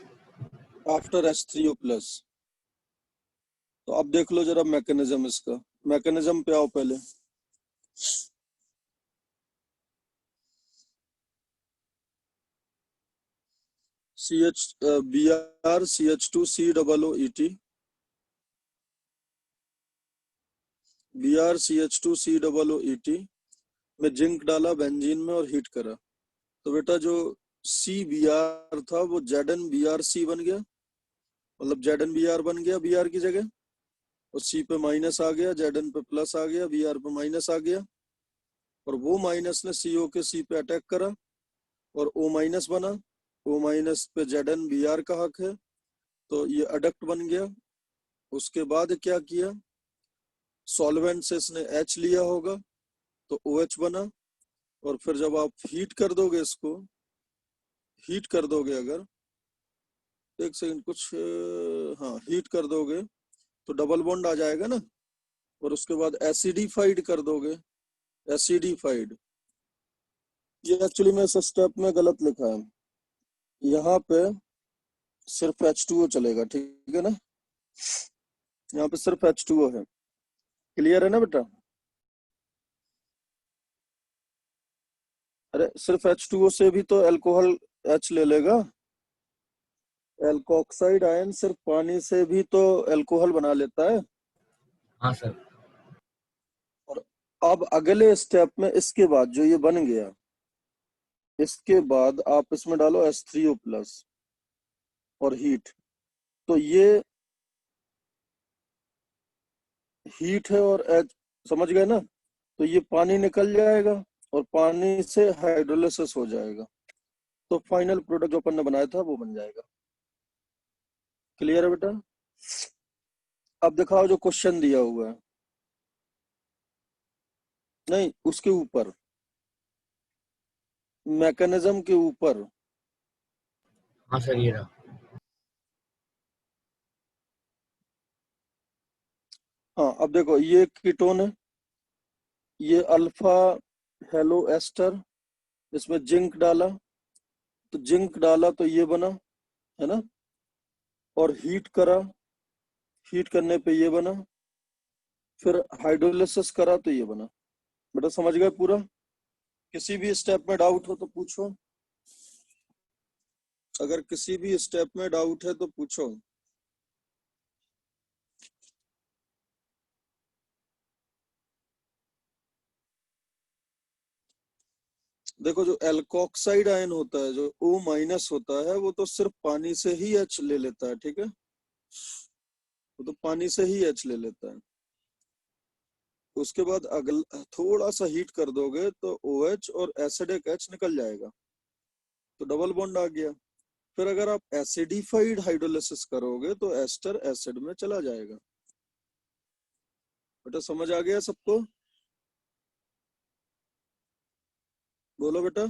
After H3O+. तो अब देख लो जरा मैकेनिज्म इसका. मैकेनिज्म पे आओ पहले। BrCH2COOET, BrCH2COOET में जिंक डाला बेंजीन में और हीट करा, तो बेटा जो CBr था वो ZnBrC बन गया, मतलब ZnBr बन गया Br की जगह, और C पे माइनस आ गया, Zn पे प्लस आ गया, Br पे माइनस आ गया, और वो माइनस ने CO के C पे अटैक करा और O माइनस बना। O माइनस पे ZnBr का हक है, तो ये अडक्ट बन गया। उसके बाद क्या किया, सॉल्वेंट से इसने H लिया होगा तो OH बना, और फिर जब आप हीट कर दोगे इसको, हीट कर दोगे अगर, एक सेकंड कुछ, हाँ हीट कर दोगे तो डबल बॉन्ड आ जाएगा ना, और उसके बाद एसिडिफाइड कर दोगे, एसिडिफाइड। ये एक्चुअली में इस स्टेप में गलत लिखा है, यहाँ पे सिर्फ H2O चलेगा, ठीक है ना, यहाँ पे सिर्फ H2O है। क्लियर है ना बेटा? अरे सिर्फ H2O से भी तो अल्कोहल H ले लेगा, एल्कोक्साइड आयन सिर्फ पानी से भी तो अल्कोहल बना लेता है।
हाँ सर।
और अब अगले स्टेप में इसके बाद जो ये बन गया, इसके बाद आप इसमें डालो H3O प्लस और हीट, तो ये हीट है और H, समझ गए ना, तो ये पानी निकल जाएगा और पानी से हाइड्रोलिसिस हो जाएगा, तो फाइनल प्रोडक्ट जो अपन ने बनाया था वो बन जाएगा। क्लियर है बेटा? अब दिखाओ जो क्वेश्चन दिया हुआ है, नहीं उसके ऊपर, मैकेनिज्म के ऊपर।
हाँ सर, ये रहा।
हाँ अब देखो ये कीटोन है, ये अल्फा हेलो एस्टर, इसमें जिंक डाला, तो जिंक डाला तो ये बना, है ना, और हीट करा, हीट करने पे ये बना, फिर हाइड्रोलिसिस करा तो ये बना। बेटा समझ गए पूरा? किसी भी स्टेप में डाउट हो तो पूछो, अगर किसी भी स्टेप में डाउट है तो पूछो। देखो जो एल्कोक्साइड आयन होता है, जो O माइनस होता है, वो तो सिर्फ पानी से ही H ले लेता है, ठीक है, वो तो पानी से ही H ले लेता है। उसके बाद अगल थोड़ा सा हीट कर दोगे तो OH और एसिडिक H निकल जाएगा, तो डबल बॉन्ड आ गया। फिर अगर आप एसिडिफाइड हाइड्रोलिसिस करोगे तो एस्टर एसिड में चला जाएगा। बेटा समझ आ गया सबको? बोलो बेटा।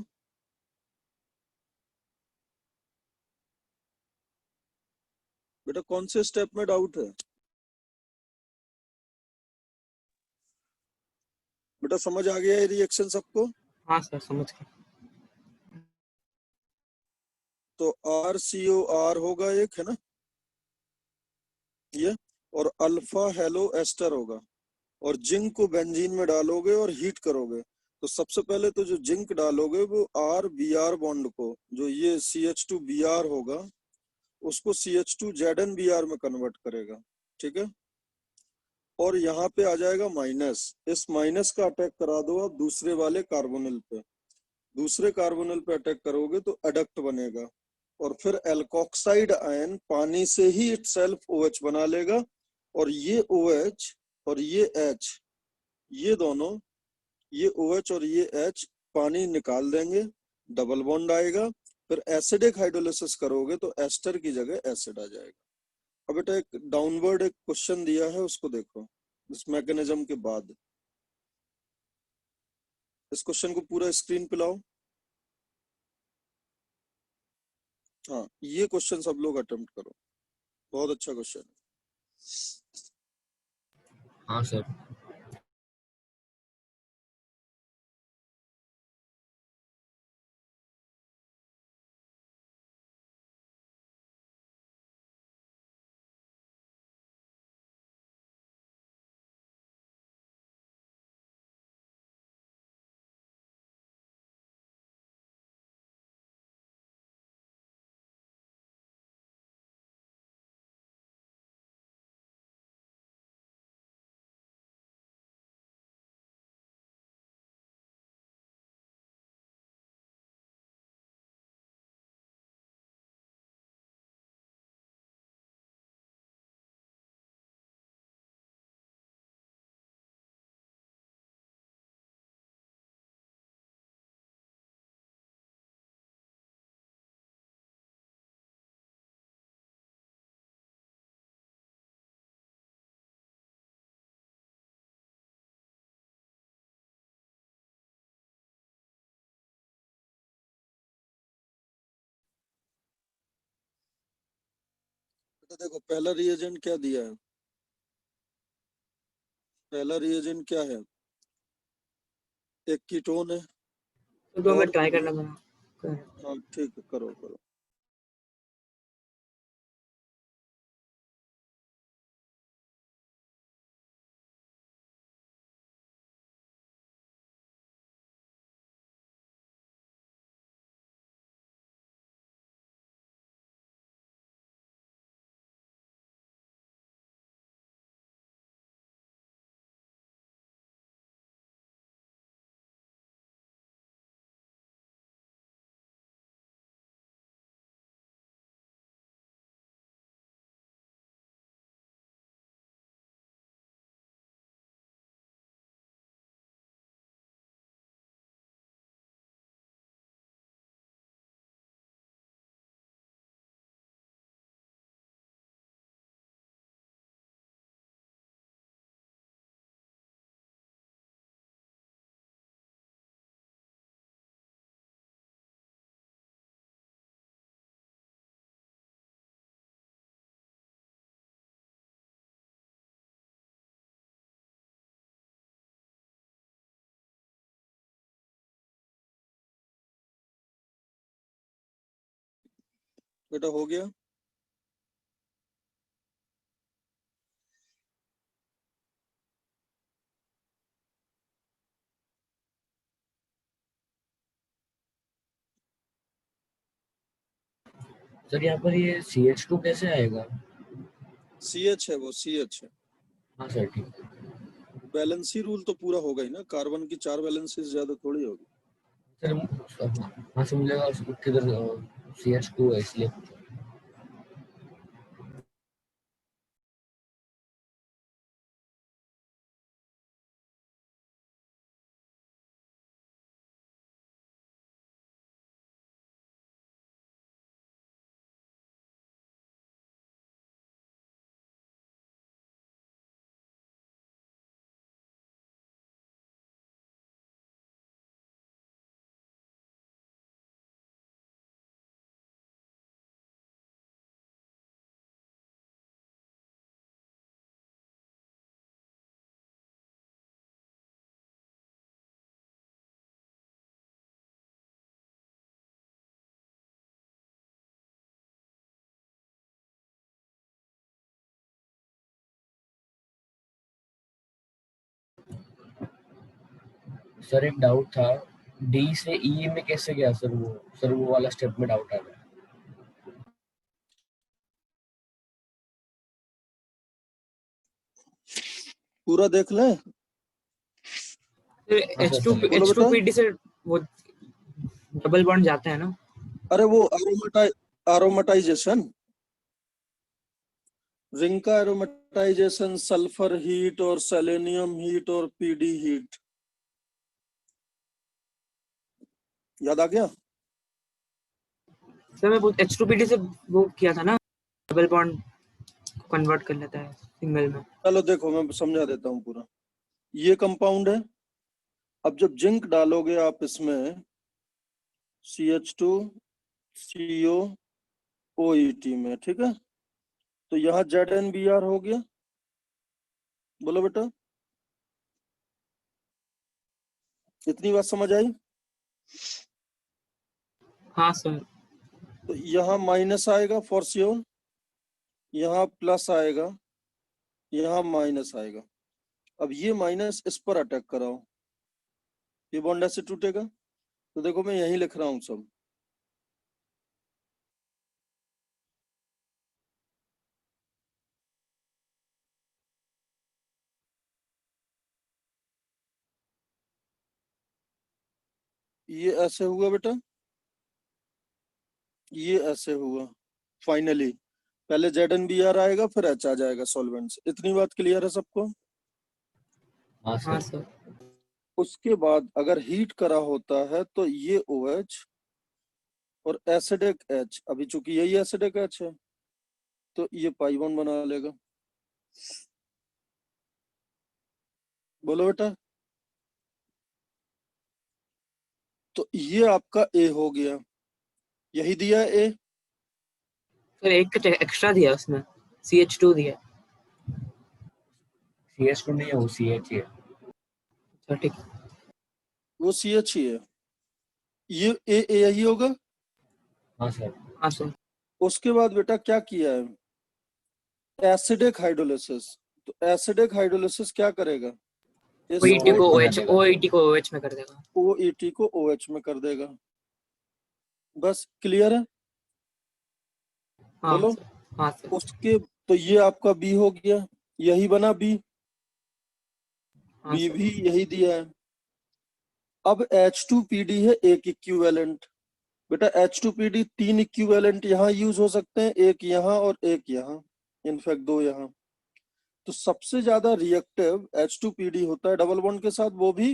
बेटा कौन से स्टेप में डाउट है? बेटा समझ आ गया ये रिएक्शन सबको?
हाँ सर, समझ गए।
तो RCOR होगा एक, है ना ये, और अल्फा हेलो एस्टर होगा, और जिंक को बेंजीन में डालोगे और हीट करोगे, तो सबसे पहले तो जो जिंक डालोगे वो RBr बॉन्ड को, जो ये CH2Br होगा, उसको CH2ZnBr में कन्वर्ट करेगा, ठीक है, और यहाँ पे आ जाएगा माइनस, इस माइनस का अटैक करा दो आप दूसरे वाले कार्बोनिल पे, दूसरे कार्बोनिल पे अटैक करोगे तो एडक्ट बनेगा, और फिर एल्कोक्साइड आयन पानी से ही इटसेल्फ OH बना लेगा, और ये OH और ये H, ये दोनों, ये OH और ये H पानी निकाल देंगे, डबल बॉन्ड आएगा, फिर एसिडिक हाइड्रोलिसिस करोगे तो एस्टर की जगह एसिड आ जाएगा। अब बेटा एक डाउनवर्ड एक क्वेश्चन दिया है, उसको देखो इस मैकेनिज्म के बाद, इस क्वेश्चन को पूरा स्क्रीन पे लाओ। हाँ ये क्वेश्चन सब लोग अटेम्प्ट करो, बहुत अच्छा क्वेश्चन है।
हाँ सर।
तो देखो पहला रिएजेंट क्या दिया है, पहला रिएजेंट क्या है, एक कीटोन है।
तो 2 मिनट
और
ट्राई करना था।
हाँ ठीक है, करो करो। बेटा हो गया।
सर यहाँ पर ये CH2 कैसे आएगा?
CH है, वो CH है।
हाँ सर ठीक है।
बैलेंसी रूल तो पूरा होगा ही ना, कार्बन की 4 वैलेंसी ज्यादा थोड़ी होगी।
सर हाँ से मिलेगा किधर CH2 है इसलिए। सर एक डाउट था, D से E में कैसे गया सर वो वाला स्टेप में डाउट आ गया।
पूरा देख लें।
फिर
हाँ सर चलेगा।
बोलो बेटा।
H2PD से वो डबल बॉन्ड जाता है ना।
अरे वो एरोमेटाइजेशन, रिंग का एरोमेटाइजेशन, सल्फर हीट और सेलेनियम हीट और पीडी हीट, याद आ गया।
सर मैं H2PD से वो किया था ना, डबल बॉन्ड कन्वर्ट कर लेता है सिंगल में।
चलो देखो मैं समझा देता हूँ पूरा। ये कंपाउंड है, अब जब जिंक डालोगे आप इसमें CH2 CO OET में, ठीक है, तो यहाँ ZnBr हो गया। बोलो बेटा, इतनी बात समझ आई।
हाँ सर।
तो यहाँ माइनस आएगा फॉर श्योर, यहाँ प्लस आएगा, यहाँ माइनस आएगा। अब ये माइनस इस पर अटैक कराओ, ये बॉन्ड ऐसे टूटेगा। तो देखो मैं यही लिख रहा हूँ सब। ये ऐसे हुआ बेटा, ये ऐसे हुआ। फाइनली पहले ZnBr आएगा, फिर H आ जाएगा सॉल्वेंट से। इतनी बात क्लियर है सबको।
हाँ
हाँ
सर।
सर।
उसके बाद अगर हीट करा होता है तो ये OH और एसिडिक H, अभी चूंकि यही एसिडिक H है तो ये पाई बॉन्ड बना लेगा। बोलो बेटा। तो ये आपका A हो गया, यही दिया है A।
सर एक एक्स्ट्रा दिया उसमें। CH2 दिया है।
CH2 नहीं है, वो CH है।
अच्छा ठीक है।
वो CH ही है, ये A यही होगा।
हाँ सर।
हाँ सर।
उसके बाद बेटा क्या किया है, एसिडिक हाइड्रोलिसिस। तो एसिडिक हाइड्रोलिसिस क्या करेगा, इस
OET को
OH
OH OET को OH में कर देगा।
OET को OH में कर देगा। बस क्लियर है,
हाँ
बोलो।
सर। हाँ सर।
उसके तो ये आपका B हो गया, यही बना B,
हाँ
B
सर।
भी यही दिया है। अब H2PD है एक इक्विवेलेंट। बेटा H2PD 3 इक्विवेलेंट यहाँ यूज हो सकते हैं, एक यहाँ और एक यहाँ, इनफैक्ट 2 यहाँ। तो सबसे ज्यादा रिएक्टिव H2PD होता है डबल बॉन्ड के साथ, वो भी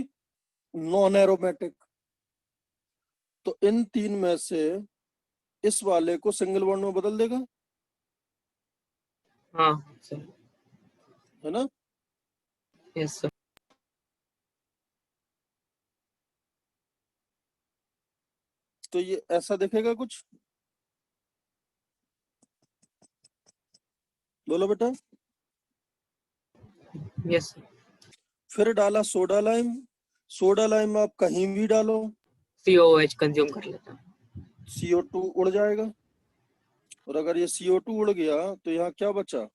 नॉन एरोमेटिक। तो इन 3 में से इस वाले को सिंगल बॉन्ड में बदल देगा,
हाँ सर।
है ना।
Yes sir.
तो ये ऐसा दिखेगा कुछ, बोलो बेटा।
Yes sir.
फिर डाला सोडा लाइम, सोडा लाइम आप कहीं भी डालो,
COOH कंज्यूम कर लेता है।
CO2 उड़ जाएगा। और अगर ये CO2 उड़ गया तो यहाँ क्या बचा,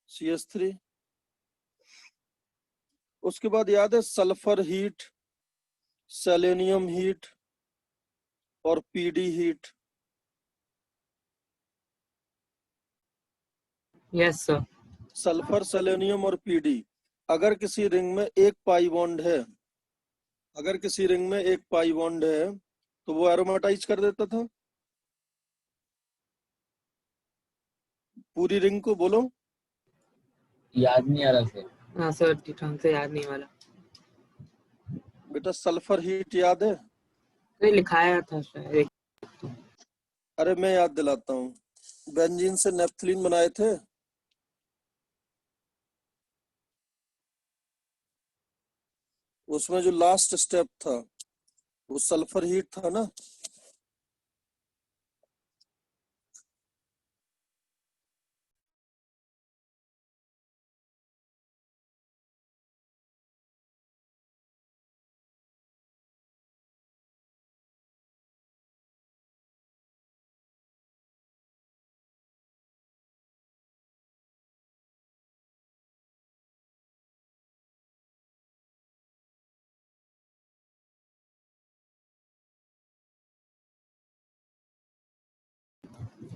CH3। उसके बाद याद है सल्फर हीट, सेलेनियम हीट और PD heat.
Yes sir.
Sulphur, selenium और PD, अगर किसी रिंग में एक पाई बॉन्ड है, अगर किसी रिंग में एक पाई बॉन्ड है तो वो एरोमेटाइज कर देता था पूरी रिंग को, बोलो।
याद नहीं आ रहा सर।
हाँ सर, ढंग से याद नहीं वाला।
बेटा सल्फर हीट याद है,
तो लिखाया था शायद।
अरे मैं याद दिलाता हूँ, बेंजीन से नेफ्थलीन बनाए थे, उसमें जो लास्ट स्टेप था वो सल्फर हीट था ना।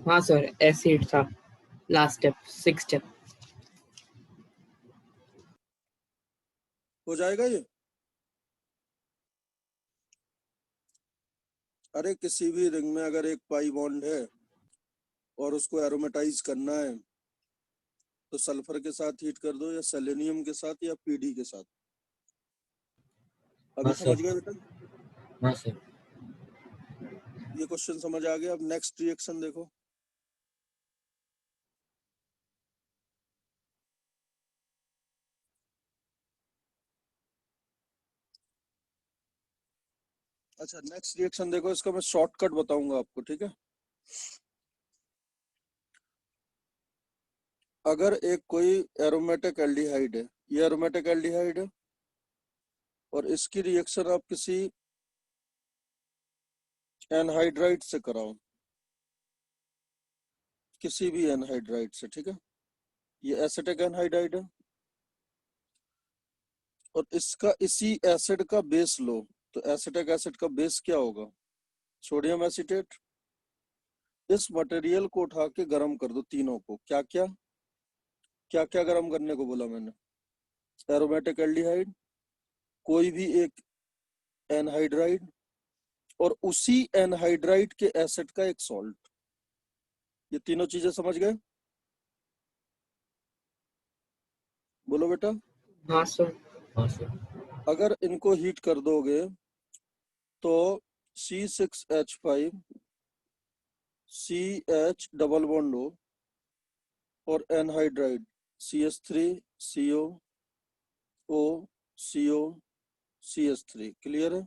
हाँ सर, एसिड था लास्ट स्टेप, 6 स्टेप।
हो जाएगा ये। अरे किसी भी रिंग में अगर एक पाई बॉन्ड है और उसको एरोमेटाइज करना है तो सल्फर के साथ हीट कर दो, या सेलेनियम के साथ, या PD के साथ। अभी
हाँ
समझ
सर।
गए बेटा,
हाँ सर।
ये क्वेश्चन समझ आ गया। अब नेक्स्ट रिएक्शन देखो। अच्छा नेक्स्ट रिएक्शन देखो, इसका मैं शॉर्टकट बताऊंगा आपको, ठीक है। अगर एक कोई एरोमेटिक एल्डिहाइड है, ये एरोमेटिक एल्डिहाइड है, और इसकी रिएक्शन आप किसी एनहाइड्राइड से कराओ, किसी भी एनहाइड्राइड से, ठीक है। ये एसिटिक एनहाइड्राइड है और इसका इसी एसिड का बेस लो, तो एसिटिक एसिड का बेस क्या होगा, सोडियम एसीटेट। इस मटेरियल को उठा के गर्म कर दो तीनों को। क्या क्या, क्या क्या गर्म करने को बोला मैंने, एरोमेटिक एल्डिहाइड, कोई भी एक एनहाइड्राइड, और उसी एनहाइड्राइड के एसिड का एक सॉल्ट। ये तीनों चीजें समझ गए, बोलो बेटा।
हाँ सर।
हाँ सर।
अगर इनको हीट कर दोगे तो C6H5 CH डबल बॉन्ड हो, और anhydride CH3 CO O CO CH3। Clear है।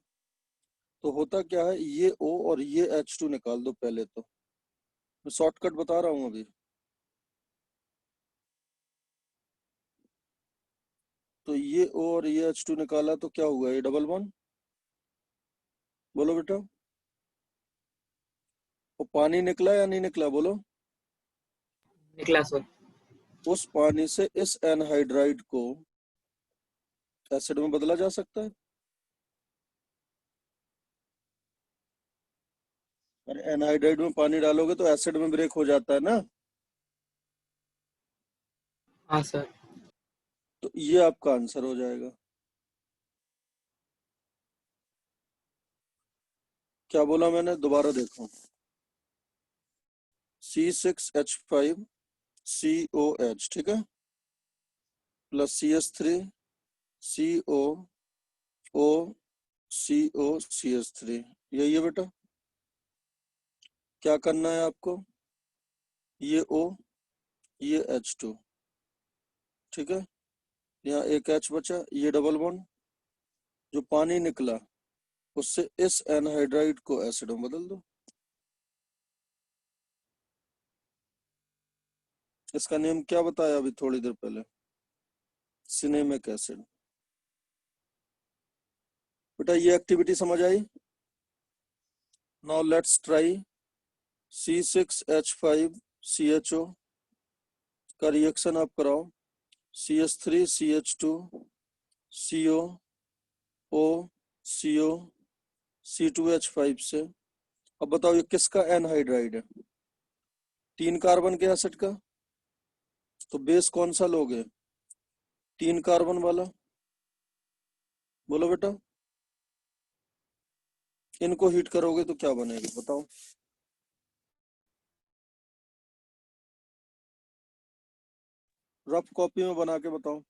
तो होता क्या है, ये O और ये H2 निकाल दो पहले तो। मैं शॉर्टकट बता रहा हूँ अभी। तो ये O और ये H2 निकाला तो क्या हुआ, ये डबल बॉन्ड। बोलो बेटा, वो पानी निकला या नहीं निकला, बोलो।
निकला सर।
उस पानी से इस एनहाइड्राइड को एसिड में बदला जा सकता है। अरे एनहाइड्राइड में पानी डालोगे तो एसिड में ब्रेक हो जाता है ना।
हाँ सर।
तो ये आपका आंसर हो जाएगा। क्या बोला मैंने, दोबारा देखो। C6H5COH, ठीक है, प्लस CH3COOCOCH3, यही है बेटा। क्या करना है आपको, ये O ये H2, ठीक है, यहाँ एक H बचा, ये डबल बॉन्ड, जो पानी निकला उससे इस एनहाइड्राइड को एसिड में बदल दो। इसका नेम क्या बताया अभी थोड़ी देर पहले, सिनेमिक एसिड। बेटा ये एक्टिविटी समझ आई। नाउ लेट्स ट्राई C6H5CHO का रिएक्शन आप कराओ CH3CH2COOCO C2H5 से। अब बताओ ये किसका एनहाइड्राइड है, 3 कार्बन के एसिड का। तो बेस कौन सा लोगे, 3 कार्बन वाला। बोलो बेटा, इनको हीट करोगे तो क्या बनेगी बताओ। रफ कॉपी में बना के बताओ।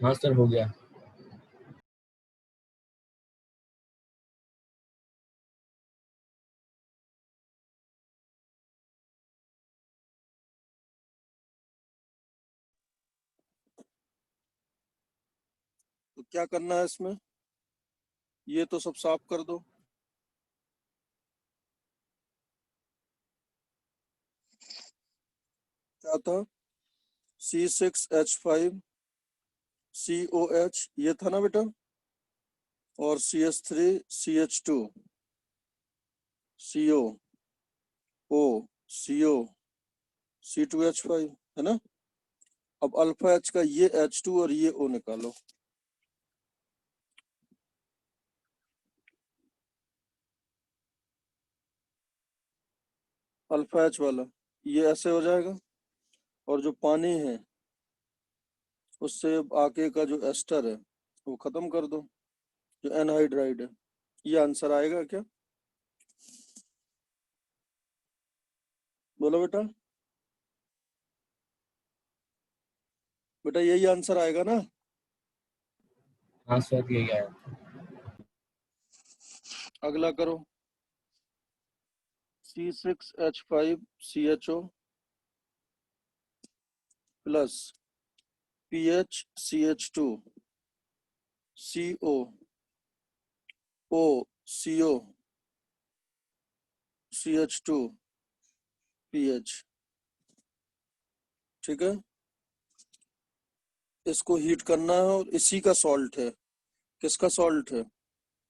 हाँ सर, हो गया।
तो क्या करना है इसमें, ये तो सब साफ कर दो। क्या था, C6H5COH ये था ना बेटा, और CH3CH2COOC2H5 है ना। अब अल्फा H का ये H2 और ये O निकालो। अल्फा H वाला ये ऐसे हो जाएगा, और जो पानी है उससे आगे का जो एस्टर है वो खत्म कर दो, जो एनहाइड्राइड है। ये आंसर आएगा क्या, बोलो बेटा। बेटा यही आंसर आएगा ना।
हाँ सर, यही आया।
अगला करो, C6H5CHO प्लस PHCH2COCOCH2, ठीक है। इसको हीट करना है और इसी का सॉल्ट है, किसका सॉल्ट है,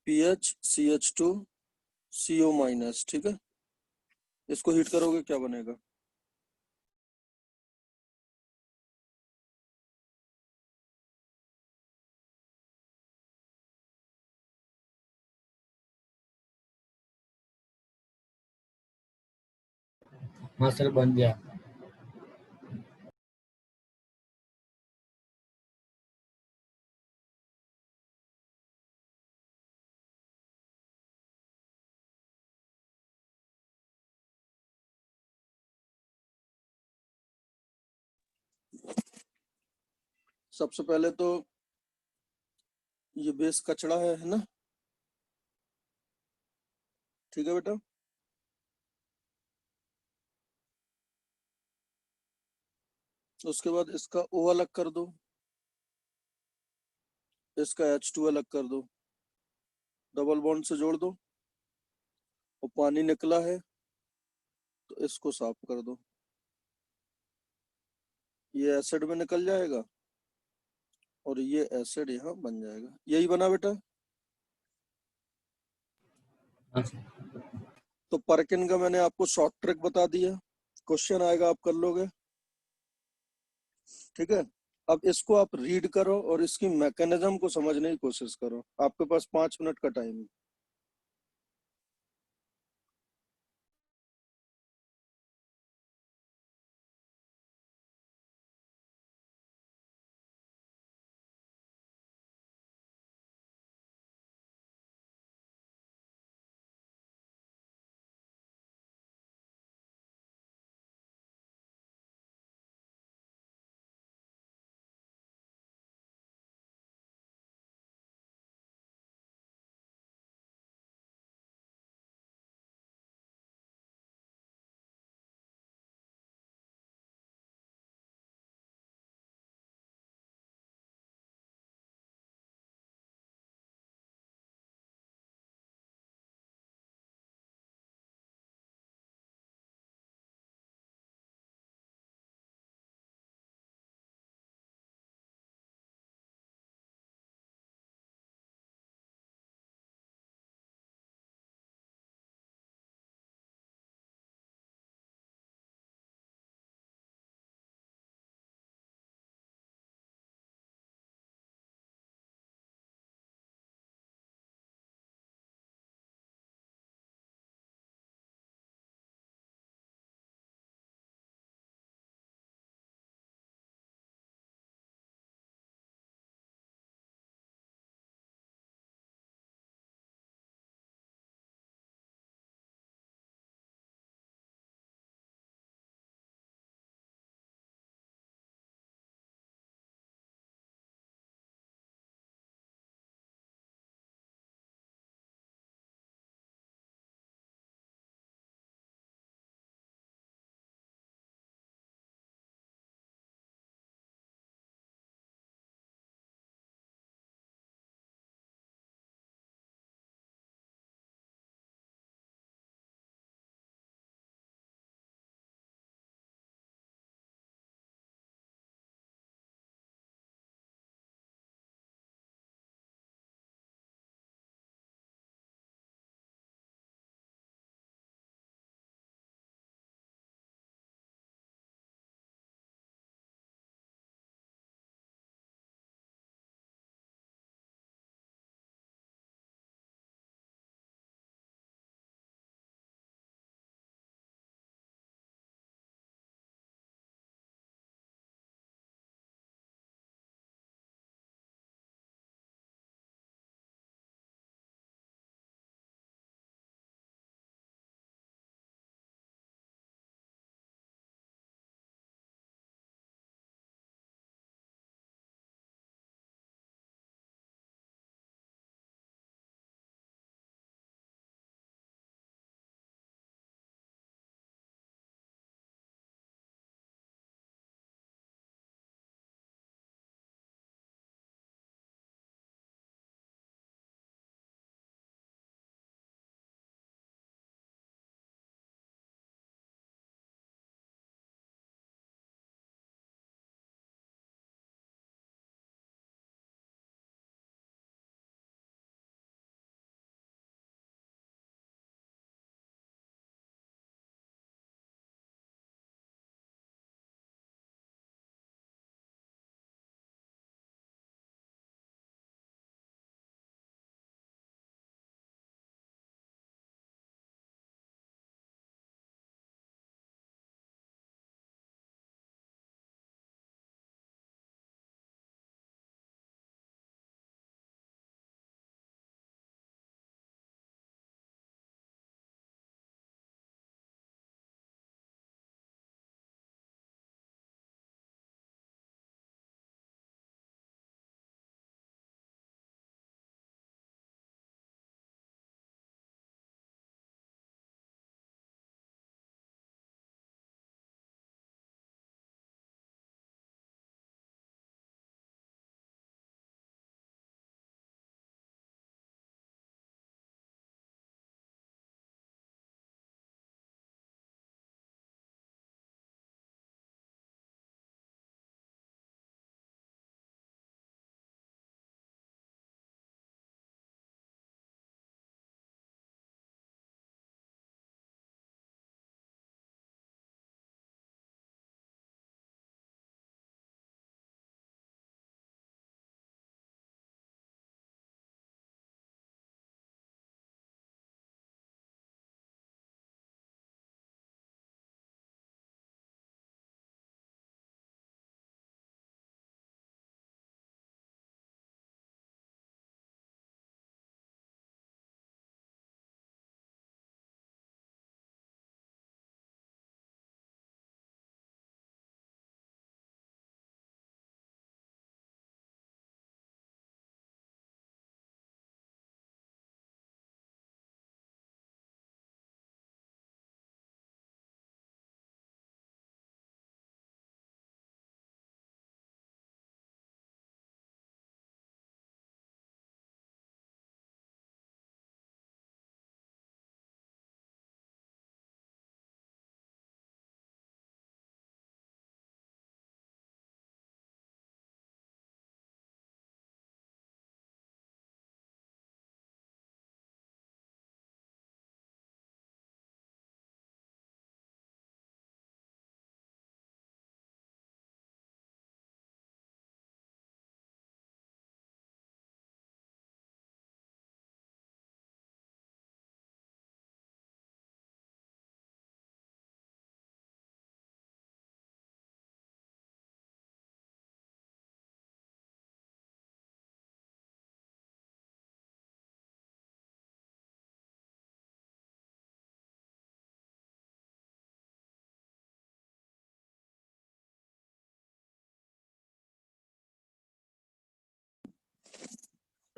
PHCH2CO-, ठीक है। इसको हीट करोगे क्या बनेगा,
हाँ सर, बन गया।
सबसे पहले तो ये बेस कचड़ा है ना? ठीक है बेटा। उसके बाद इसका O अलग कर दो, इसका H2 अलग कर दो, डबल बॉन्ड से जोड़ दो, और पानी निकला है तो इसको साफ कर दो, ये एसिड में निकल जाएगा और ये एसिड यहाँ बन जाएगा। यही बना बेटा।
हाँ सर।
तो परकिन का मैंने आपको शॉर्ट ट्रिक बता दिया, क्वेश्चन आएगा आप कर लोगे। ठीक है, अब इसको आप रीड करो और इसकी मैकेनिज्म को समझने की कोशिश करो। आपके पास 5 मिनट का टाइम है।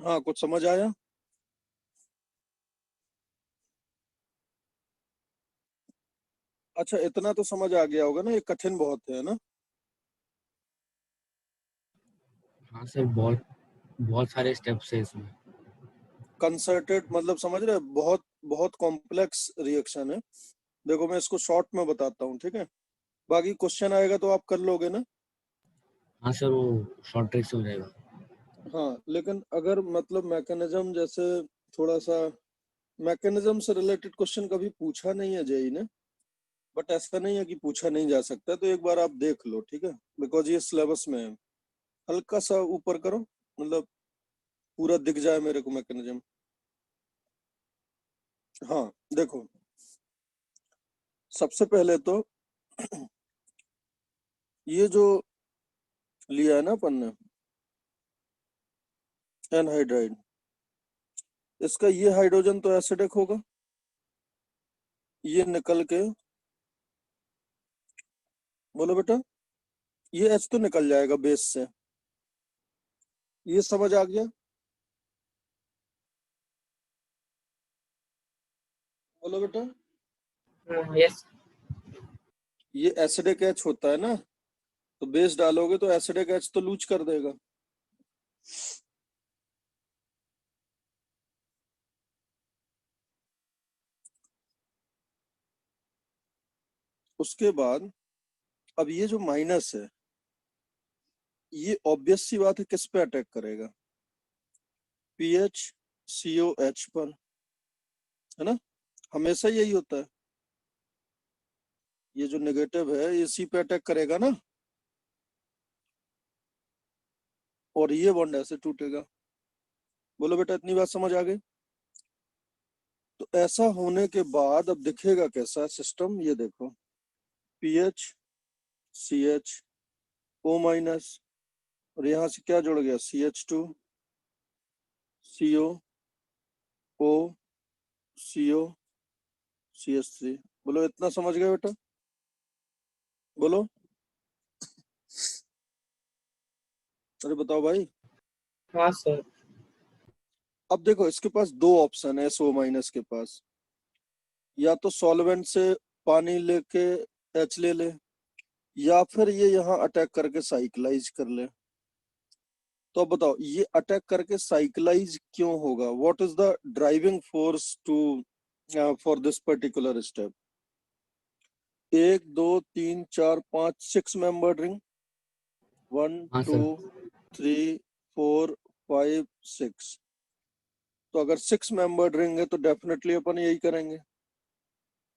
हाँ, कुछ समझ आया? अच्छा, इतना तो समझ आ गया होगा ना, ये कठिन बहुत है ना?
हाँ सर, बहुत बहुत सारे स्टेप्स है इसमें।
कंसर्टेड मतलब समझ रहे हैं? बहुत बहुत कॉम्प्लेक्स रिएक्शन है। देखो मैं इसको शॉर्ट में बताता हूँ, ठीक है? बाकी क्वेश्चन आएगा तो आप कर लोगे ना?
हाँ सर, वो शॉर्ट ट्रिक से हो जाएगा।
हाँ, लेकिन अगर मतलब मैकेनिज्म जैसे थोड़ा सा मैकेनिज्म से रिलेटेड क्वेश्चन कभी पूछा नहीं है जेई ने, बट ऐसा नहीं है कि पूछा नहीं जा सकता, तो एक बार आप देख लो, ठीक है? बिकॉज ये सिलेबस में है। हल्का सा ऊपर करो, मतलब पूरा दिख जाए मेरे को मैकेनिज्म। हाँ, देखो सबसे पहले तो ये जो लिया है ना अपन ने एनहाइड्राइड, इसका ये हाइड्रोजन तो एसिडिक होगा, ये निकल के, बोलो बेटा, ये एच तो निकल जाएगा बेस से। ये समझ आ गया? बोलो बेटा।
यस।
ये एसिडिक एच होता है ना, तो बेस डालोगे तो एसिडिक एच तो लूज कर देगा। उसके बाद अब ये जो माइनस है, ये ऑब्वियस सी बात है किस पे अटैक करेगा? पीएच सीओएच पर, है ना? हमेशा यही होता है। ये जो नेगेटिव है ये सी पे अटैक करेगा ना, और ये बॉन्ड ऐसे टूटेगा। बोलो बेटा, इतनी बात समझ आ गई? तो ऐसा होने के बाद अब दिखेगा कैसा सिस्टम, ये देखो। P H C H O minus, और यहाँ से क्या जुड़ गया? C H two C O O C O C H three. बोलो, इतना समझ गए बेटा? बोलो, अरे बताओ भाई।
हाँ सर।
अब देखो इसके पास दो ऑप्शन है एसओ माइनस के पास, या तो सॉल्वेंट से पानी लेके एच ले ले, या फिर ये यहाँ अटैक करके साइक्लाइज कर ले। तो अब बताओ ये अटैक करके साइक्लाइज क्यों होगा? What is the driving force to for this particular step? 1 2 3 4 5 6 member ring, 1 2
हाँ सर।
3 4 5 6। तो अगर 6 मेंबर रिंग है तो डेफिनेटली अपन यही करेंगे।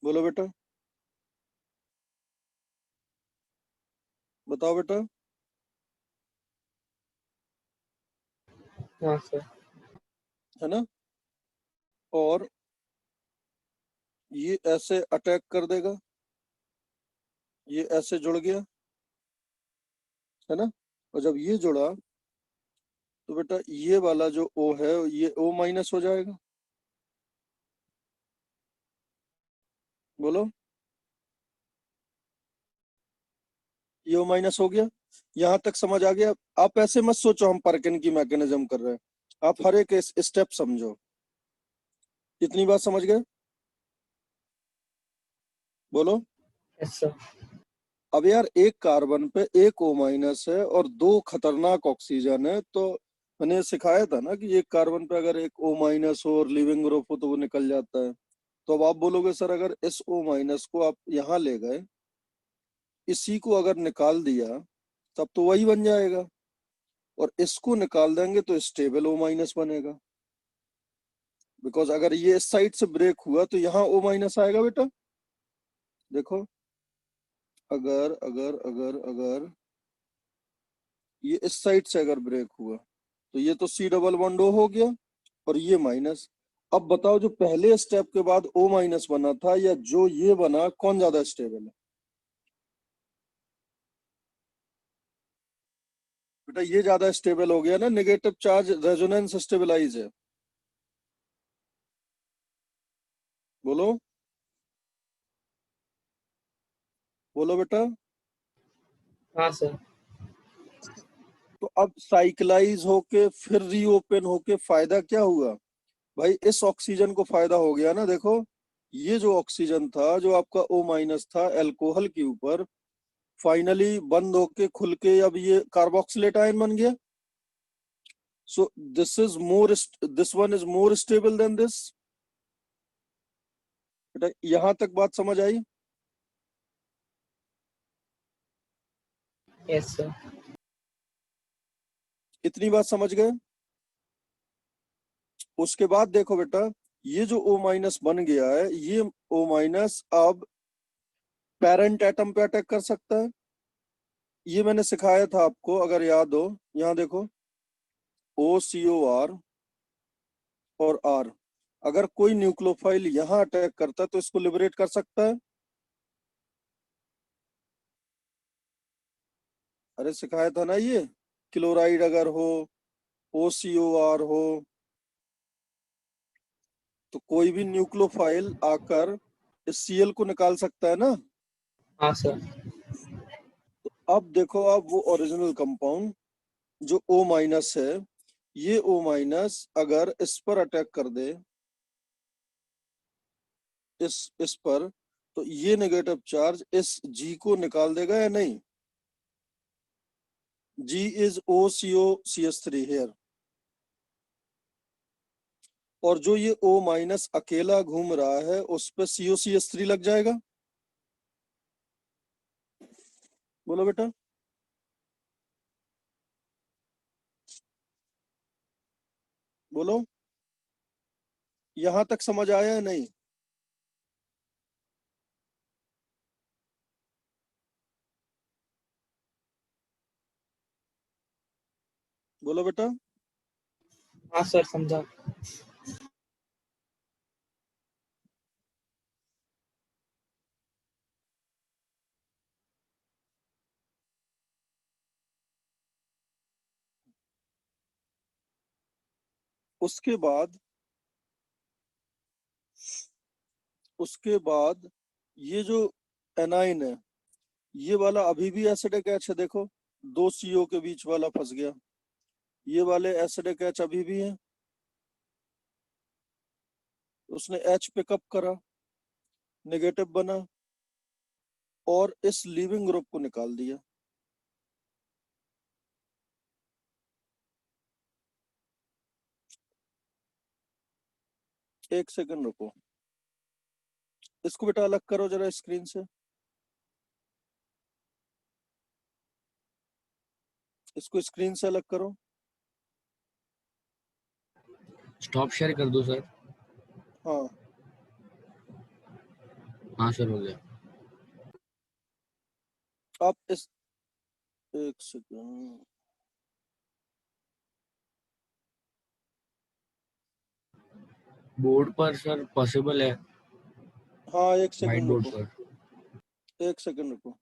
बोलो बेटा, बताओ बेटा।
हाँ सर।
है ना? और ये ऐसे अटैक कर देगा, ये ऐसे जुड़ गया, है ना? और जब ये जुड़ा तो बेटा ये वाला जो O है ये O माइनस हो जाएगा। बोलो, ये O माइनस हो गया। यहां तक समझ आ गया? आप ऐसे मत सोचो हम परकिन की मैकेनिज्म कर रहे हैं, आप हर एक स्टेप समझो। इतनी बात समझ गए? बोलो।
Yes sir.
अब यार एक कार्बन पे एक O माइनस है और दो खतरनाक ऑक्सीजन है, तो मैंने सिखाया था ना कि एक कार्बन पे अगर एक O माइनस हो और लिविंग ग्रुप हो तो वो निकल जाता है। तो अब आप बोलोगे सर अगर इस O माइनस को आप यहाँ ले गए, इसी को अगर निकाल दिया तब तो वही बन जाएगा, और इसको निकाल देंगे तो स्टेबल O माइनस बनेगा। बिकॉज अगर ये इस साइड से ब्रेक हुआ तो यहाँ O माइनस आएगा बेटा। देखो, अगर अगर अगर अगर ये इस साइड से अगर ब्रेक हुआ तो ये तो C डबल बॉन्ड O हो गया, और ये माइनस। अब बताओ जो पहले स्टेप के बाद O माइनस बना था या जो ये बना, कौन ज्यादा स्टेबल है? बेटा ये ज्यादा स्टेबल हो गया ना, नेगेटिव चार्ज रेजोनेंस स्टेबलाइज है। बोलो, बोलो बेटा।
हाँ सर।
तो अब साइक्लाइज होके फिर रीओपन होके फायदा क्या हुआ भाई? इस ऑक्सीजन को फायदा हो गया ना। देखो ये जो ऑक्सीजन था, जो आपका O- था अल्कोहल के ऊपर, फाइनली बंद होके खुल के अब ये कार्बोक्सिलेट आयन बन गया। So this one is more stable then this. बेटा यहां तक बात समझ आई?
Yes sir.
इतनी बात समझ गए? उसके बाद देखो बेटा, ये जो O- बन गया है, ये O- अब पेरेंट एटम पे अटैक कर सकता है। ये मैंने सिखाया था आपको, अगर याद हो। यहाँ देखो OCOR और R, अगर कोई न्यूक्लियोफाइल यहाँ अटैक करता है तो इसको लिबरेट कर सकता है। अरे सिखाया था ना ये। क्लोराइड अगर हो, OCOR हो, तो कोई भी न्यूक्लियोफाइल आकर इस Cl को निकाल सकता है ना।
हाँ सर।
तो अब देखो, अब वो ओरिजिनल कंपाउंड जो O- है, ये O- अगर इस पर अटैक कर दे, इस पर, तो ये नेगेटिव चार्ज इस G को निकाल देगा या नहीं? G is OCO-CH3 here. और जो ये O- अकेला घूम रहा है उस पर COCH3 लग जाएगा। बोलो बेटा। बोलो, यहां तक समझ आया है नहीं? बोलो बेटा।
हाँ सर समझा।
उसके बाद ये जो एनाइन है, ये वाला अभी भी एसिडिक एच है। देखो दो CO के बीच वाला फंस गया। ये वाले एसिडिक एच अभी भी है। उसने H पिकअप करा, नेगेटिव बना और इस लीविंग ग्रुप को निकाल दिया। एक सेकंड रुको, इसको बेटा अलग करो जरा स्क्रीन से। इसको स्क्रीन से अलग करो।
स्टॉप शेयर कर दो सर।
हाँ
हाँ सर हो गया।
आप इस, एक सेकंड,
बोर्ड पर सर पॉसिबल है,
हाँ एक
व्हाइट
सेकंड
बोर्ड
रुको,
पर।
एक सेकंड रुको।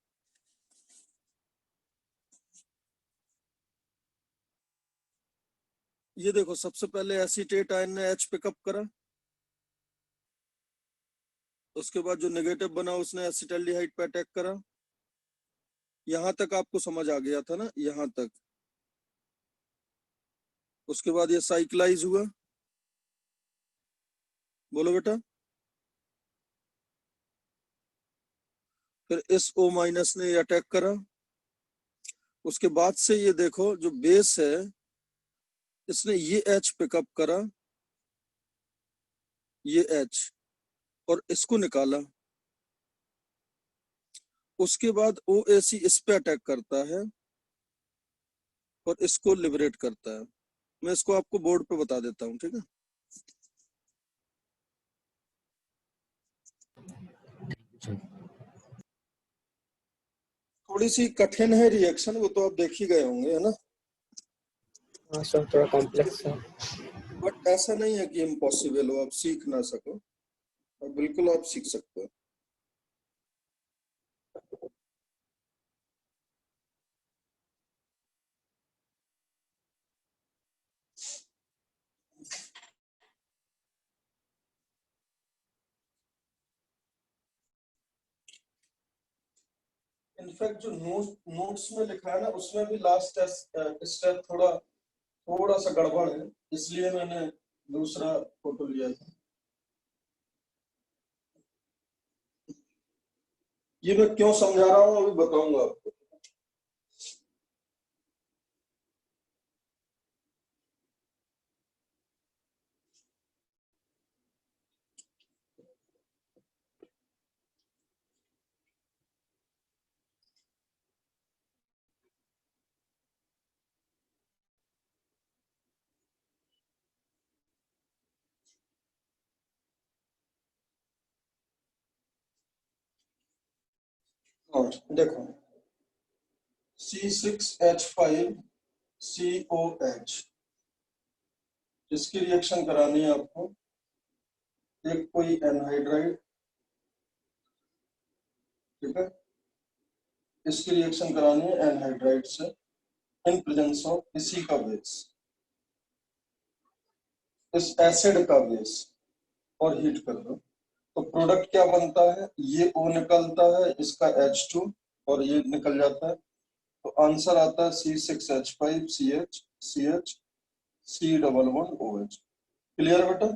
ये देखो, सबसे पहले एसीटेट आयन ने H पिकअप करा, उसके बाद जो नेगेटिव बना उसने एसिटाल्डिहाइड पे अटैक करा। यहां तक आपको समझ आ गया था ना, यहां तक। उसके बाद ये साइक्लाइज हुआ। बोलो बेटा। फिर इस O- ने अटैक करा। उसके बाद से ये देखो, जो बेस है इसने ये H पिकअप करा, ये H, और इसको निकाला। उसके बाद OAC इस पे अटैक करता है और इसको लिबरेट करता है। मैं इसको आपको बोर्ड पे बता देता हूँ, ठीक है?
सर
थोड़ी सी कठिन है रिएक्शन, वो तो आप देख ही गए होंगे, है ना?
हाँ सर थोड़ा कॉम्प्लेक्स है।
बट ऐसा नहीं है कि इम्पॉसिबल हो, आप सीख ना सको। और बिल्कुल आप सीख सकते हो। इनफैक्ट जो नोट्स में लिखा है ना, उसमें भी लास्ट स्टेप थोड़ा सा गड़बड़ है, इसलिए मैंने दूसरा फोटो लिया था। ये मैं क्यों समझा रहा हूँ अभी बताऊंगा आपको। और देखो C6H5COH, इसकी रिएक्शन करानी है आपको। एक कोई एनहाइड्राइड, ठीक है, इसकी रिएक्शन करानी है एनहाइड्राइड से इन प्रेजेंस ऑफ इसी का बेस, इस एसिड का बेस, और हीट कर दो तो प्रोडक्ट क्या बनता है, ये O निकलता है, इसका H2 और ये निकल जाता है, तो आंसर आता है C6H5CH C11OH। क्लियर बेटा,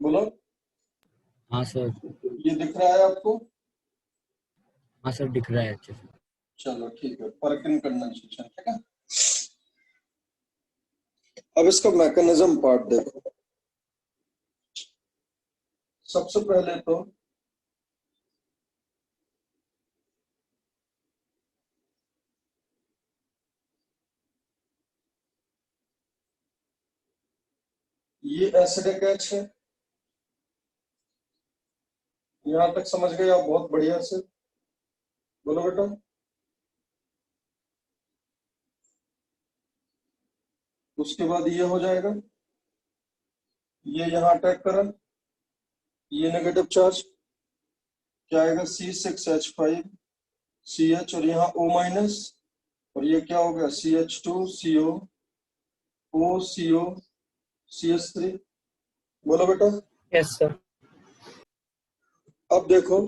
बोलो।
हाँ सर।
ये दिख रहा है आपको?
हाँ सर, दिख रहा है अच्छे से।
चलो ठीक है, परकिन कंडेंसेशन, ठीक है। अब इसका मैकेनिज्म पार्ट देखो। सबसे पहले तो ये एसिडिक H है, यहां तक समझ गए आप बहुत बढ़िया से, बोलो बेटा। उसके बाद ये हो जाएगा, ये यहाँ अटैक करा, ये नेगेटिव चार्ज क्या आएगा C6H5CH और यहाँ O-, और ये क्या हो गया CH2CO OCO CH3, बोलो बेटा।
Yes sir.
अब देखो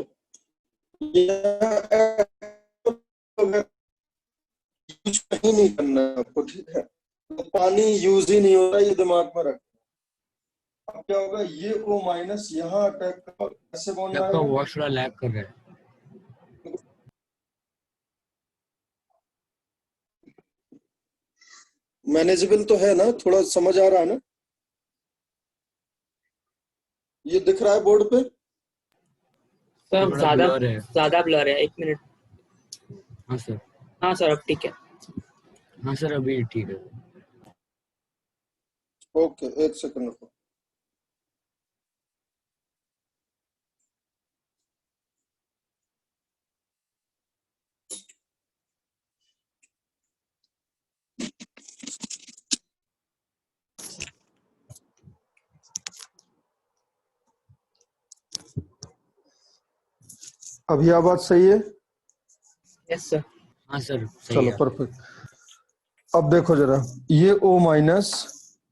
यूज कहीं नहीं करना है आपको, ठीक है, तो पानी यूज ही नहीं हो रहा, ये दिमाग में रख। अब क्या होगा, ये O- यहाँ अटैक कैसे बॉन्ड
आपका
आएगा,
वॉच थोड़ा लैग कर रहा है।
मैनेजेबल तो है ना, थोड़ा समझ आ रहा है ना? ये दिख रहा है बोर्ड पे?
सर
थोड़ा
ज्यादा
ब्लर है।
ज्यादा ब्लर है, 1 मिनट।
हाँ सर।
हाँ सर अब ठीक है।
हाँ सर, अभी ठीक है।
ओके, एक सेकंड रुको। अभी आवाज सही है?
Yes sir.
हाँ सर, सही
चलो
है।
परफेक्ट। अब देखो जरा, ये O-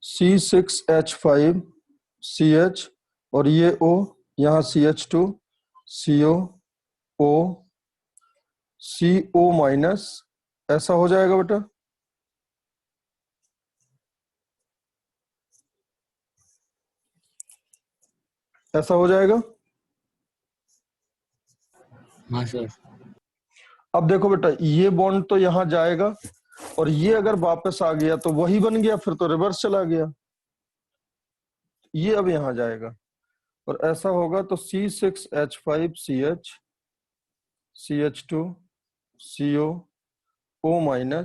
C6H5CH और ये O, यहाँ CH2CO CO-, ऐसा हो जाएगा बेटा, ऐसा हो जाएगा।
हाँ सर।
अब देखो बेटा, ये बॉन्ड तो यहाँ जाएगा और ये अगर वापस आ गया तो वही बन गया, फिर तो रिवर्स चला गया, ये अब यहाँ जाएगा और ऐसा होगा तो C6H5CH CH2CO O-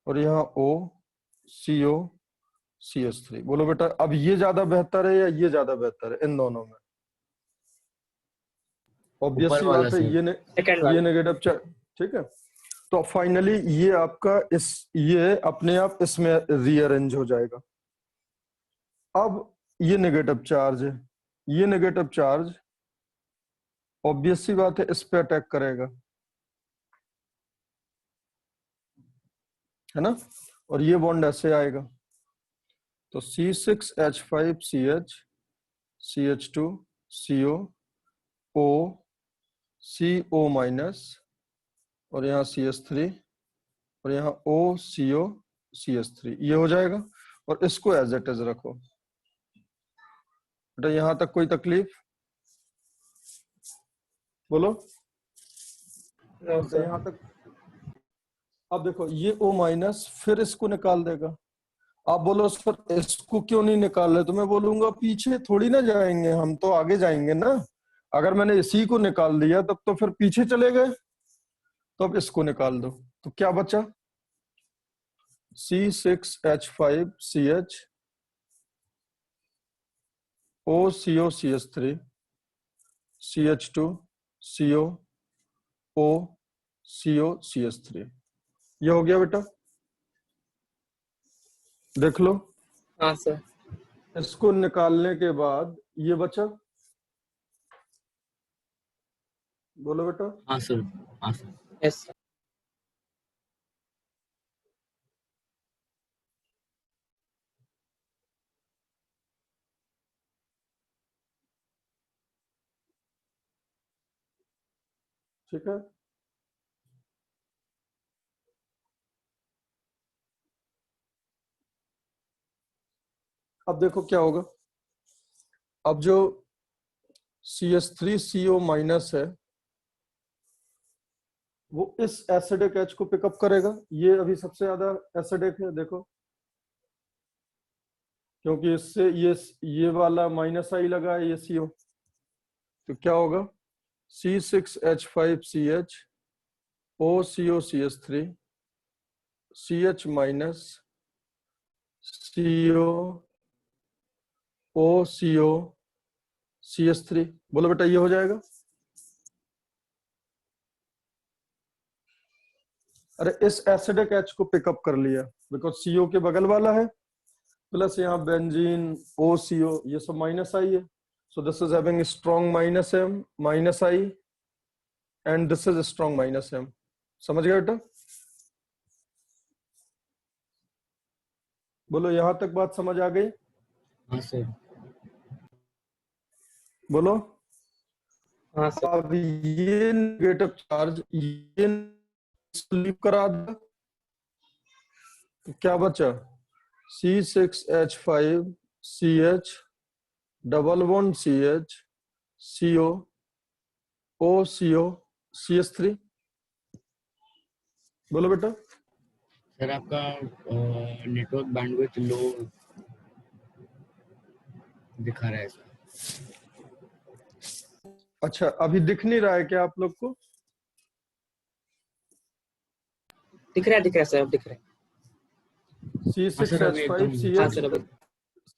और यहाँ OCO CH3। बोलो बेटा, अब ये ज्यादा बेहतर है या ये ज्यादा बेहतर है इन दोनों में? ऑब्वियस
ऊपर
सी
वाला
बात है,
सर।
सेकंड
ये
वाला।
नेगेटिव चार्ज, ठीक है। तो फाइनली ये आपका ये अपने आप इसमें रीअरेंज हो जाएगा। अब ये नेगेटिव चार्ज है, ये नेगेटिव चार्ज ऑब्वियस सी बात है इस पे अटैक करेगा, है ना, और ये बॉन्ड ऐसे आएगा, तो C6H5CH CH2CO O CO minus और यहाँ CH3 और यहाँ OCO CH3, ये हो जाएगा। और इसको एज इट इज रखो बेटा। यहां तक कोई तकलीफ? बोलो।
नो
तो
सर।
यहां तक। अब देखो ये O माइनस फिर इसको निकाल देगा। आप बोलो सर इसको क्यों नहीं निकाल रहे, तो मैं बोलूंगा पीछे थोड़ी ना जाएंगे, हम तो आगे जाएंगे ना। अगर मैंने इसी को निकाल दिया तब तो फिर पीछे चले गए। तो अब इसको निकाल दो, तो क्या बचा? C6H5CH OCO CH3 CH2 CO O CO CH3, ये हो गया बेटा। देख लो।
हाँ सर।
इसको निकालने के बाद ये बचा। बोलो बेटा।
हाँ सर, हाँ सर।
यस।
ठीक है। अब देखो क्या होगा। अब जो CH3CO माइनस है वो इस एसिडिक H को पिकअप करेगा। ये अभी सबसे ज्यादा एसिडिक है देखो, क्योंकि इससे ये वाला माइनस आई लगा है, ये CO। तो क्या होगा? C6H5CH OCO CH3 CH minus CO OCO CH3। बोलो बेटा, ये हो जाएगा। अरे इस एसिडिक H को पिकअप कर लिया बिकॉज CO के बगल वाला है, प्लस यहाँ बेंजीन OCO, ये सब माइनस आई है। So this is having strong minus M minus I and this is strong minus M। समझ गए बेटा? बोलो, यहां तक बात समझ आ गई?
हाँ सर।
बोलो।
हाँ सर।
अब ये नेगेटिव चार्ज ये लीव करा दो, तो क्या बचा? C6H5CH double bond CH CO OCO CH3। बोलो बेटा।
सर आपका नेटवर्क बैंडविड्थ लो दिखा रहा है सर।
अच्छा, अभी दिख नहीं रहा है क्या आप लोग को?
दिख रहा है सर, अब दिख रहा है।
हाँ सर, अभी एकदम
हाँ सर, अब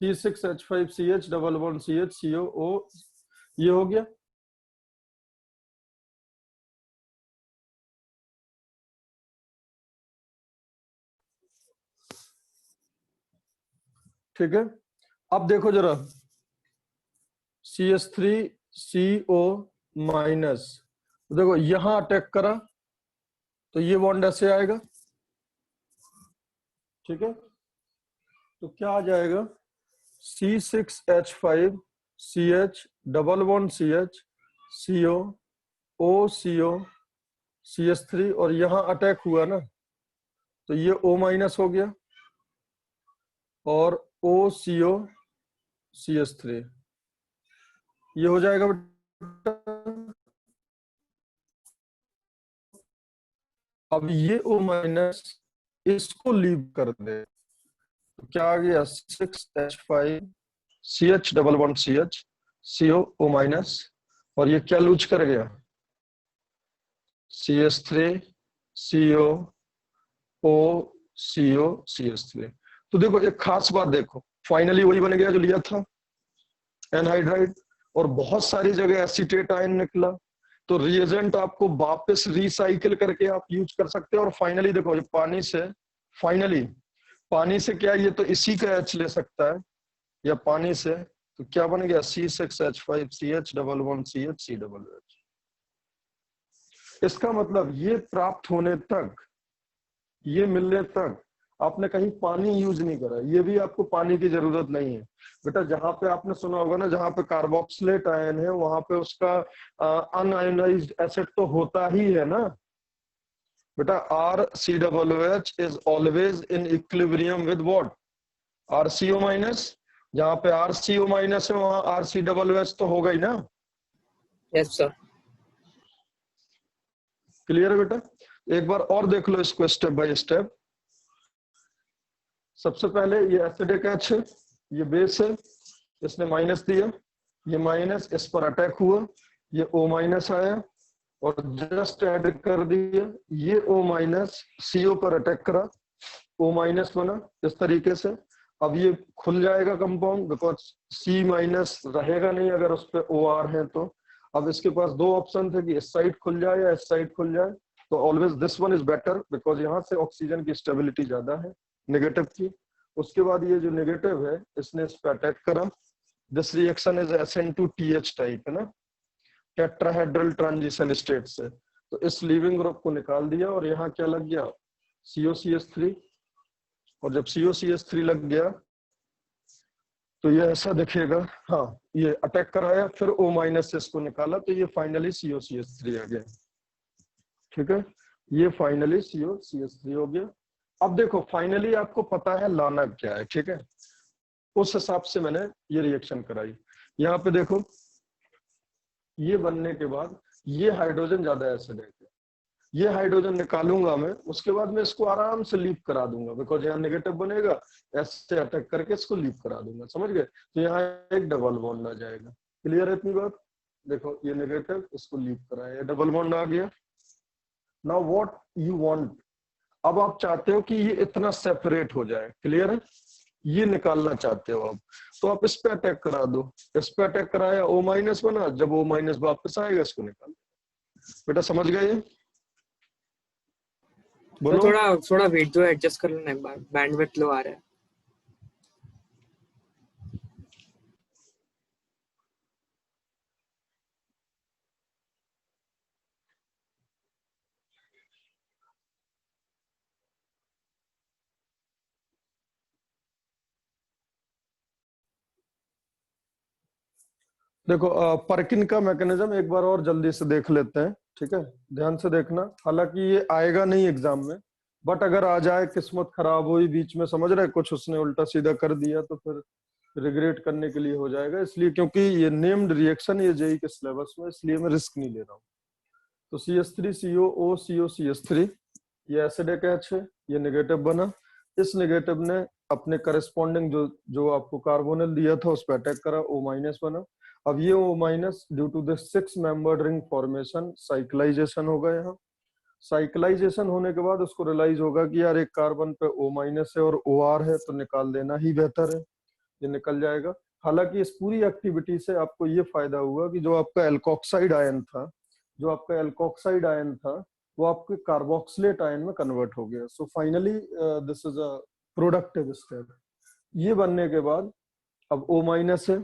C6H5CH double bond CH CO O, ये हो गया। ठीक है। अब देखो जरा, CH3CO माइनस, देखो यहां अटैक करा तो ये बॉन्ड ऐसे आएगा। ठीक है, तो क्या आ जाएगा? C6H5CH double bond CH CO OCO CH3, और यहां अटैक हुआ ना तो ये O माइनस हो गया और OCO CH3, ये हो जाएगा बेटा। अब ये O माइनस इसको लीव कर दे तो क्या आ गया? 6H5CH double bond CH CO O minus, और ये क्या लूज कर गया? CH3 CO OCO CH3। तो देखो एक खास बात देखो, फाइनली वही बन गया जो लिया था, एनहाइड्राइड, और बहुत सारी जगह एसीटेट आयन निकला। तो रिएजेंट आपको वापस रिसाइकिल करके आप यूज कर सकते हो। और फाइनली देखो, ये पानी से, फाइनली पानी से क्या, ये तो इसी का H ले सकता है, या पानी से, तो क्या बन गया? C6H5CH double bond CH C double H। इसका मतलब ये प्राप्त होने तक, ये मिलने तक आपने कहीं पानी यूज नहीं करा, ये भी आपको पानी की जरूरत नहीं है बेटा। जहां पे आपने सुना होगा ना, जहां पे कार्बोक्सिलेट आयन है वहां पे उसका अनआयोनाइज्ड एसिड तो होता ही है ना बेटा। RCOOH is always in equilibrium with what? RCO minus. जहां पे RCO माइनस है वहां RCOOH तो होगा ही ना।
Yes sir.
क्लियर है बेटा? एक बार और देख लो इसको स्टेप बाय स्टेप। सबसे पहले ये एसिडिक H है, ये बेस है, इसने माइनस दिया, ये माइनस इस पर अटैक हुआ, ये O माइनस आया और जस्ट ऐड कर दिया, ये O माइनस CO पर अटैक करा, O माइनस बना इस तरीके से। अब ये खुल जाएगा कंपाउंड, बिकॉज C माइनस रहेगा नहीं अगर उस पर OR है तो। अब इसके पास दो ऑप्शन थे कि इस साइड खुल जाए या इस साइड खुल जाए, तो always this one is better, because यहाँ से ऑक्सीजन की स्टेबिलिटी ज्यादा है नेगेटिव की। उसके बाद ये जो नेगेटिव है इसने इस पर अटैक करा। This reaction is SN2TH type है ना, टेट्राहेड्रल ट्रांजिशन स्टेट से। तो इस लीविंग ग्रुप को निकाल दिया और यहाँ क्या लग गया? COCH3। और जब COCH3 लग गया तो ये ऐसा दिखेगा। हाँ, ये अटैक कराया, फिर O माइनस से इसको निकाला, तो ये फाइनली COCH3 आ गया। ठीक है, ये फाइनली COCH3 हो गया। अब देखो फाइनली आपको पता है लाना क्या है, ठीक है, उस हिसाब से मैंने ये रिएक्शन कराई। यहाँ पे देखो, ये बनने के बाद ये हाइड्रोजन ज्यादा एसिडिक है, ये हाइड्रोजन निकालूंगा मैं, उसके बाद मैं इसको आराम से लीव करा दूंगा, बिकॉज यहाँ नेगेटिव बनेगा, ऐसे अटैक करके इसको लीव करा दूंगा, समझ गए? तो यहाँ एक डबल बॉन्ड आ जाएगा। क्लियर है इतनी बात? देखो ये नेगेटिव, इसको लीव कराया, डबल बॉन्ड आ गया। नाउ व्हाट यू वांट, अब आप चाहते हो कि ये इतना सेपरेट हो जाए, क्लियर है? ये निकालना चाहते हो आप, तो आप इस पे अटैक करा दो। इस पे अटैक कराया, O माइनस बना, जब O माइनस वापस आएगा इसको निकाल। बेटा समझ गए? बोलो।
थोड़ा वेट जो एडजस्ट कर लेना, एक बार बैंडविड्थ लो आ रहा है।
देखो परकिन का मैकेनिज्म एक बार और जल्दी से देख लेते हैं, ठीक है, ध्यान से देखना। हालांकि ये आएगा नहीं एग्जाम में, बट अगर आ जाए, किस्मत खराब हुई बीच में, समझ रहे, कुछ उसने उल्टा सीधा कर दिया तो फिर रिग्रेट करने के लिए हो जाएगा। इसलिए क्योंकि ये नेम्ड रिएक्शन ये जेई के सिलेबस में, इसलिए मैं रिस्क नहीं ले रहा हूँ। तो CH3COO COCH3 ये एसिडिक H है, ये नेगेटिव बना, इस नेगेटिव ने अपने करस्पॉन्डिंग जो आपको कार्बोनिल दिया था उस पर अटैक करा, O माइनस बना। अब ये O minus due to the 6 membered ring formation cyclisation होगा। यहाँ साइक्लाइजेशन होने के बाद उसको रियलाइज होगा कि यार एक कार्बन पे O माइनस है और OR है, तो निकाल देना ही बेहतर है, ये निकल जाएगा। हालांकि इस पूरी एक्टिविटी से आपको ये फायदा हुआ कि जो आपका एल्कोक्साइड आयन था, वो आपके कार्बोक्सिलेट आयन में कन्वर्ट हो गया। So finally this is a productive step. ये बनने के बाद अब O माइनस है,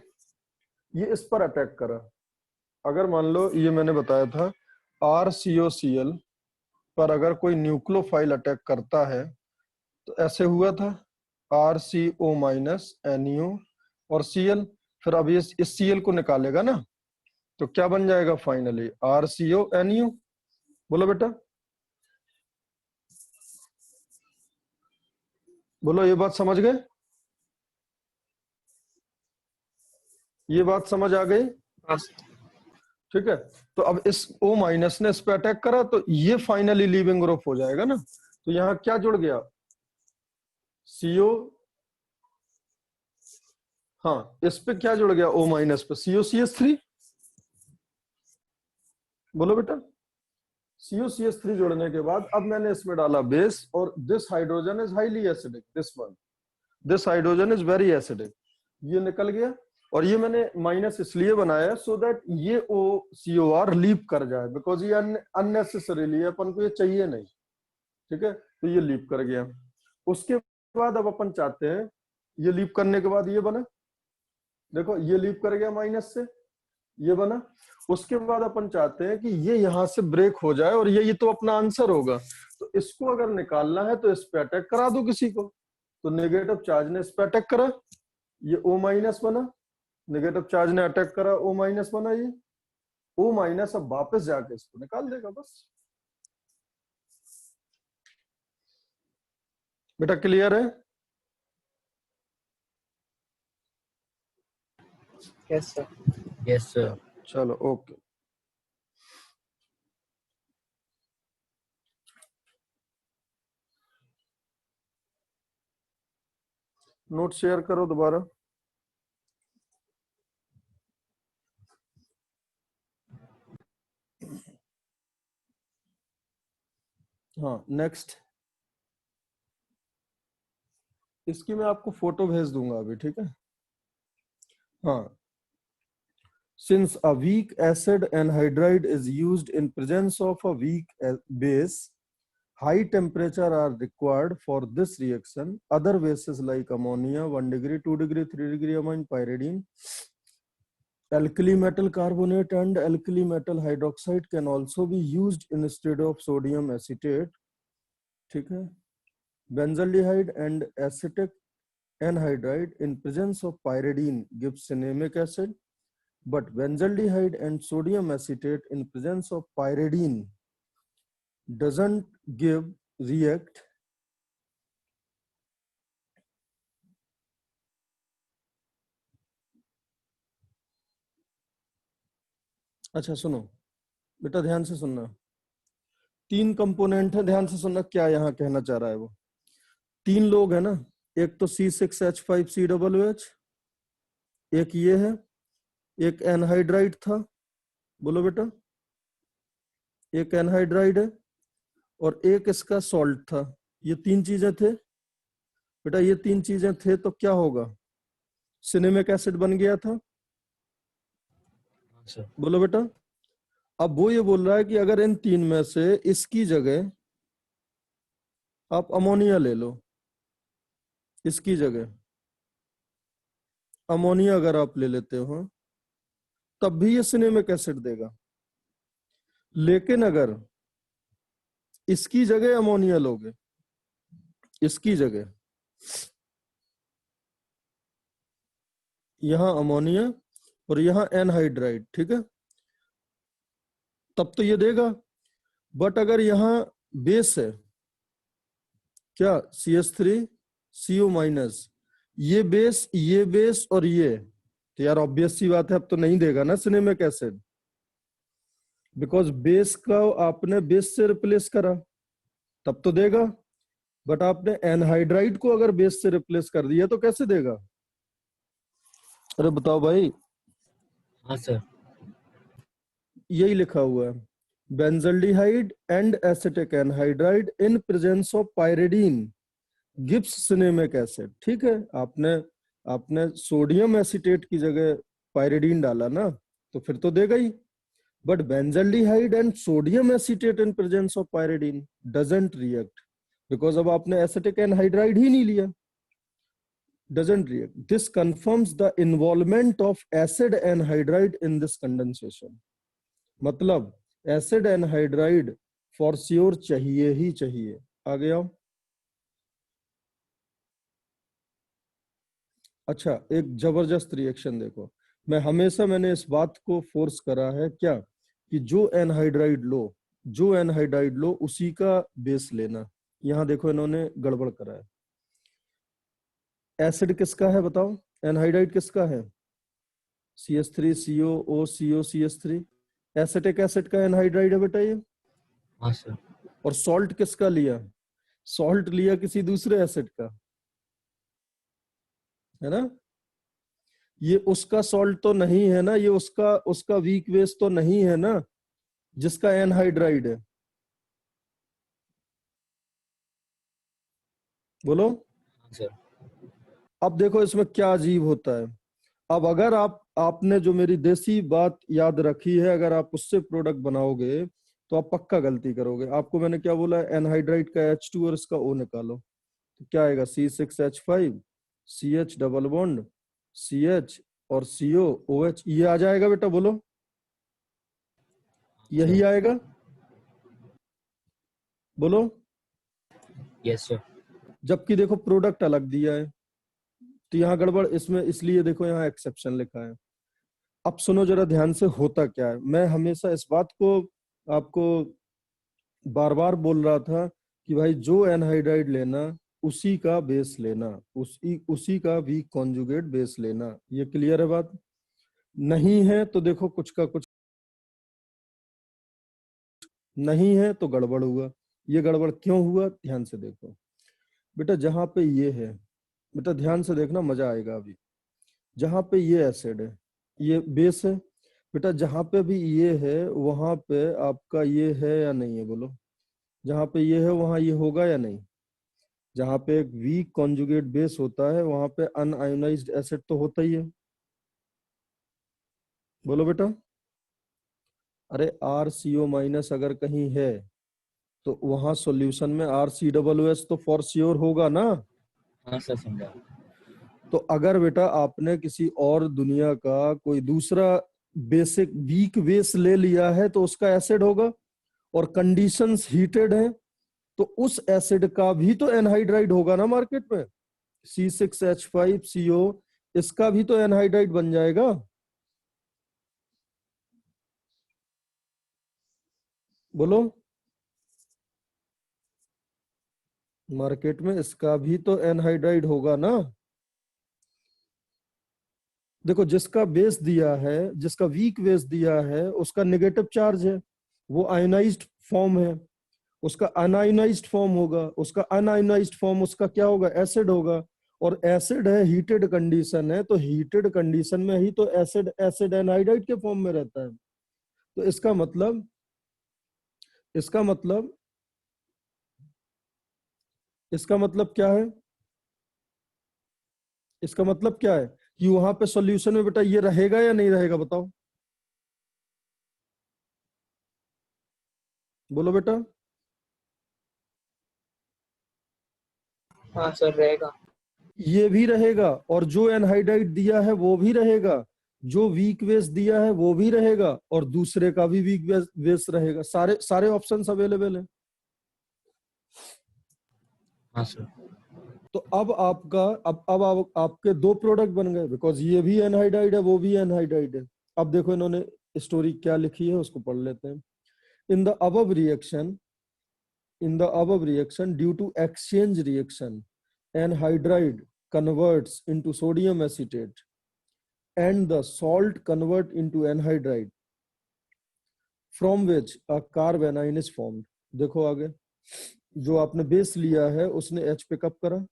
ये इस पर अटैक करा। अगर मान लो ये मैंने बताया था RCOCl पर अगर कोई न्यूक्लियोफाइल अटैक करता है तो ऐसे हुआ था, RCO माइनस NU और Cl, फिर अब ये इस Cl को निकालेगा ना, तो क्या बन जाएगा फाइनली? RCO NU। बोलो बेटा, बोलो, ये बात समझ गए? ये बात समझ आ गई? ठीक है, तो अब इस O माइनस ने इस पे अटैक करा तो ये फाइनली लीविंग ग्रुप हो जाएगा ना। तो यहाँ क्या जुड़ गया? CO, हाँ, इस पे क्या जुड़ गया? O माइनस पे COCH3। बोलो बेटा, COCH3 जोड़ने के बाद अब मैंने इसमें डाला बेस, और this hydrogen is highly acidic, this hydrogen is very acidic, ये निकल गया। और ये मैंने माइनस इसलिए बनाया सो दैट ये OCOR लीव कर जाए, बिकॉज ये अननेसेसरीली अपन को ये चाहिए नहीं, ठीक है, तो ये लीव कर गया। उसके बाद अब अपन चाहते हैं, ये लीव करने के बाद ये बना, देखो ये लीव कर गया माइनस से, ये बना। उसके बाद अपन चाहते हैं कि ये यहां से ब्रेक हो जाए और ये तो अपना आंसर होगा। तो इसको अगर निकालना है तो इस पे अटैक करा दो किसी को। तो नेगेटिव चार्ज ने इस पे अटैक करा, ये O माइनस बना। नेगेटिव चार्ज ने अटैक करा, O माइनस बना, ये O माइनस अब वापस जाके इसको निकाल देगा बस। बेटा क्लियर है?
Yes sir.
Yes sir.
चलो ओके। नोट शेयर करो दोबारा। हाँ नेक्स्ट, इसकी मैं आपको फोटो भेज दूंगा अभी, ठीक है? हाँ, since a weak acid anhydride is used in presence of a weak base, high temperature are required for this reaction. Other bases like ammonia 1 degree, 2 degree, 3 degree amine, pyridine, alkali metal carbonate and alkali metal hydroxide can also be used instead of sodium acetate. ठीक है? Benzaldehyde and acetic anhydride in presence of pyridine gives cinnamic acid. But benzaldehyde and sodium acetate in presence of pyridine doesn't give react. अच्छा सुनो बेटा, ध्यान से सुनना। 3 component है, ध्यान से सुनना क्या यहाँ कहना चाह रहा है वो। 3 लोग है ना, एक तो C6H5COOH, एक ये है, एक एनहाइड्राइड था, बोलो बेटा, एक एनहाइड्राइड है और एक इसका सॉल्ट था। ये 3 चीजें थे बेटा, ये 3 चीजें थे तो क्या होगा? सिनेमिक एसिड बन गया था,
सर।
बोलो बेटा। अब वो ये बोल रहा है कि अगर इन 3 में से इसकी जगह आप अमोनिया ले लो, इसकी जगह अमोनिया अगर आप ले लेते हो तब भी ये सिनेमिक एसिड देगा। लेकिन अगर इसकी जगह अमोनिया लोगे, इसकी जगह यहां अमोनिया और यहां एनहाइड्राइड, ठीक है, तब तो ये देगा। बट अगर यहां बेस है क्या, CH3CO माइनस, ये बेस और ये, तो यार ऑब्वियस सी बात है अब तो नहीं देगा ना सिनेमिक एसिड, बिकॉज बेस का आपने बेस से रिप्लेस करा, तब तो देगा। बट आपने एनहाइड्राइड को अगर बेस से रिप्लेस कर दिया तो कैसे देगा? अरे बताओ भाई।
हाँ सर।
यही लिखा हुआ है, benzaldehyde and acetic anhydride in presence of pyridine gives cinnamic acid. ठीक है, आपने सोडियम एसिटेट की जगह पायरिडीन डाला ना, तो फिर तो देगा ही। But benzaldehyde and sodium acetate in presence of pyridine doesn't react, because अब आपने एसिटिक एनहाइड्राइड ही नहीं लिया, doesn't react. This confirms the involvement of acid anhydride in this condensation. मतलब एसिड एनहाइड्राइड फॉर श्योर चाहिए ही चाहिए। आ गया? अच्छा, एक जबरदस्त रिएक्शन देखो। मैंने इस बात को फोर्स करा है क्या, कि जो एनहाइड्राइड लो उसी का बेस लेना। यहां देखो इन्होंने गड़बड़ करा है। एसिड किसका है बताओ, एनहाइड्राइड किसका है? CH3COO CH3, एसिटिक एसिड का एनहाइड्राइड है बेटा ये।
हाँ सर।
और सॉल्ट किसका लिया? सॉल्ट लिया किसी दूसरे एसिड का, है ना? ये उसका सॉल्ट तो नहीं है ना, ये उसका वीक बेस तो नहीं है ना जिसका एनहाइड्राइड है, बोलो।
हाँ सर।
अब देखो इसमें क्या अजीब होता है। अब अगर आपने जो मेरी देसी बात याद रखी है, अगर आप उससे प्रोडक्ट बनाओगे तो आप पक्का गलती करोगे। आपको मैंने क्या बोला, एनहाइड्राइड का H2 और इसका O निकालो, तो क्या आएगा? C6H5 CH double bond CH और CO OH, ये आ जाएगा बेटा, बोलो यही आएगा, बोलो।
Yes sir.
जबकि देखो प्रोडक्ट अलग दिया है, तो यहाँ गड़बड़ इसमें, इसलिए देखो यहाँ एक्सेप्शन लिखा है। अब सुनो जरा ध्यान से होता क्या है। मैं हमेशा इस बात को आपको बार बार बोल रहा था कि भाई जो एनहाइड्राइड लेना उसी का बेस लेना, उसी का भी कॉन्जुगेट बेस लेना। ये क्लियर है बात? नहीं है तो देखो कुछ का कुछ नहीं है तो गड़बड़ हुआ। ये गड़बड़ क्यों हुआ, ध्यान से देखो बेटा। जहां पे ये है बेटा, ध्यान से देखना, मजा आएगा अभी। जहां पे ये एसिड है, ये बेस है बेटा। जहां पे भी ये है वहां पे आपका ये है या नहीं है, बोलो। जहां पे ये है वहां ये होगा या नहीं? जहां पे एक वीक कॉन्जुगेट बेस होता है वहां पे अनआयोनाइज्ड एसिड तो होता ही है, बोलो बेटा। अरे RCO माइनस अगर कहीं है तो वहां सॉल्यूशन में RCOOH तो फॉर श्योर होगा ना।
हाँ सर, समझा।
तो अगर बेटा आपने किसी और दुनिया का कोई दूसरा बेसिक वीक बेस ले लिया है तो उसका एसिड होगा, और कंडीशंस हीटेड है तो उस एसिड का भी तो एनहाइड्राइड होगा ना मार्केट में। C6H5CO, इसका भी तो एनहाइड्राइड बन जाएगा, बोलो। मार्केट में इसका भी तो एनहाइड्राइड होगा ना। देखो जिसका बेस दिया है, जिसका वीक बेस दिया है उसका नेगेटिव चार्ज है, वो आयोनाइज्ड फॉर्म है, उसका अनआयोनाइज्ड फॉर्म होगा, उसका अनआयोनाइज्ड फॉर्म उसका क्या होगा, एसिड होगा। और एसिड है, हीटेड कंडीशन है, तो हीटेड कंडीशन में ही तो एसिड एसिड एनहाइड्राइड के फॉर्म में रहता है। तो इसका मतलब इसका मतलब क्या है, इसका मतलब क्या है कि वहां पे सॉल्यूशन में बेटा ये रहेगा या नहीं रहेगा, बताओ, बोलो बेटा।
हाँ सर, रहेगा।
ये भी रहेगा, और जो एनहाइड्राइड दिया है वो भी रहेगा, जो वीक बेस दिया है वो भी रहेगा, और दूसरे का भी वीक बेस रहेगा। सारे सारे ऑप्शंस अवेलेबल है।
हाँ सर।
तो अब आपका अब आपके दो प्रोडक्ट बन गए, बिकॉज ये भी एनहाइड्राइड है वो भी एनहाइड्राइड है। अब देखो इन्होंने स्टोरी क्या लिखी है उसको पढ़ लेते हैं। In the above reaction due to exchange reaction, anhydride converts into sodium acetate and the salt convert into anhydride from which a carbanion is formed। देखो आगे, जो आपने बेस लिया है उसने H पिकअप करा।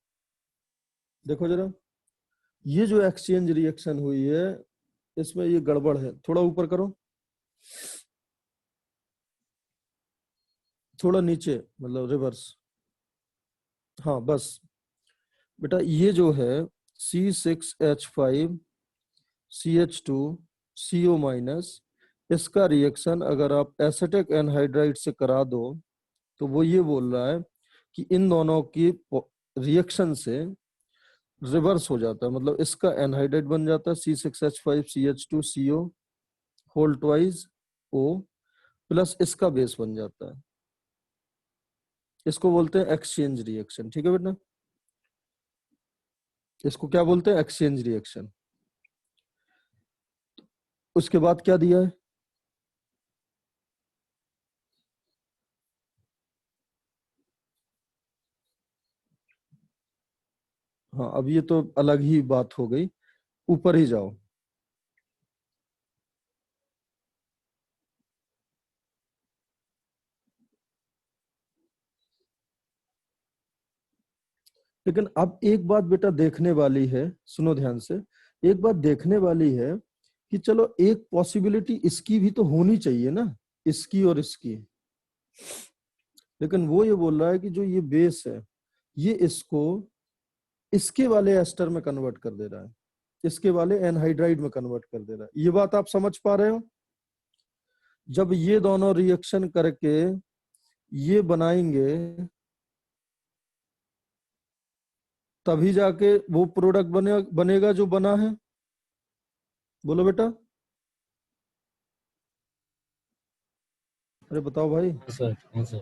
देखो जरा, ये जो एक्सचेंज रिएक्शन हुई है इसमें ये गड़बड़ है, थोड़ा ऊपर करो, थोड़ा नीचे, मतलब रिवर्स। हाँ बस बेटा, ये जो है C6H5CH2CO माइनस, इसका रिएक्शन अगर आप एसिटिक एनहाइड्राइड से करा दो तो वो ये बोल रहा है कि इन दोनों की रिएक्शन से रिवर्स हो जाता है, मतलब इसका एनहाइड्राइड बन जाता है C6H5CH2CO whole twice O plus इसका बेस बन जाता है। इसको बोलते हैं एक्सचेंज रिएक्शन, ठीक है बेटा। इसको क्या बोलते हैं, एक्सचेंज रिएक्शन। उसके बाद क्या दिया है, हाँ अब ये तो अलग ही बात हो गई, ऊपर ही जाओ। लेकिन अब एक बात बेटा देखने वाली है, सुनो ध्यान से, एक बात देखने वाली है कि चलो एक पॉसिबिलिटी इसकी भी तो होनी चाहिए ना, इसकी और इसकी। लेकिन वो ये बोल रहा है कि जो ये बेस है ये इसको इसके वाले एस्टर में कन्वर्ट कर दे रहा है, इसके वाले एनहाइड्राइड में कन्वर्ट कर दे रहा है। ये बात आप समझ पा रहे हो? जब ये दोनों रिएक्शन करके ये बनाएंगे तभी जाके वो प्रोडक्ट बनेगा जो बना है। बोलो बेटा, अरे बताओ भाई।
हाँ सर, हाँ सर।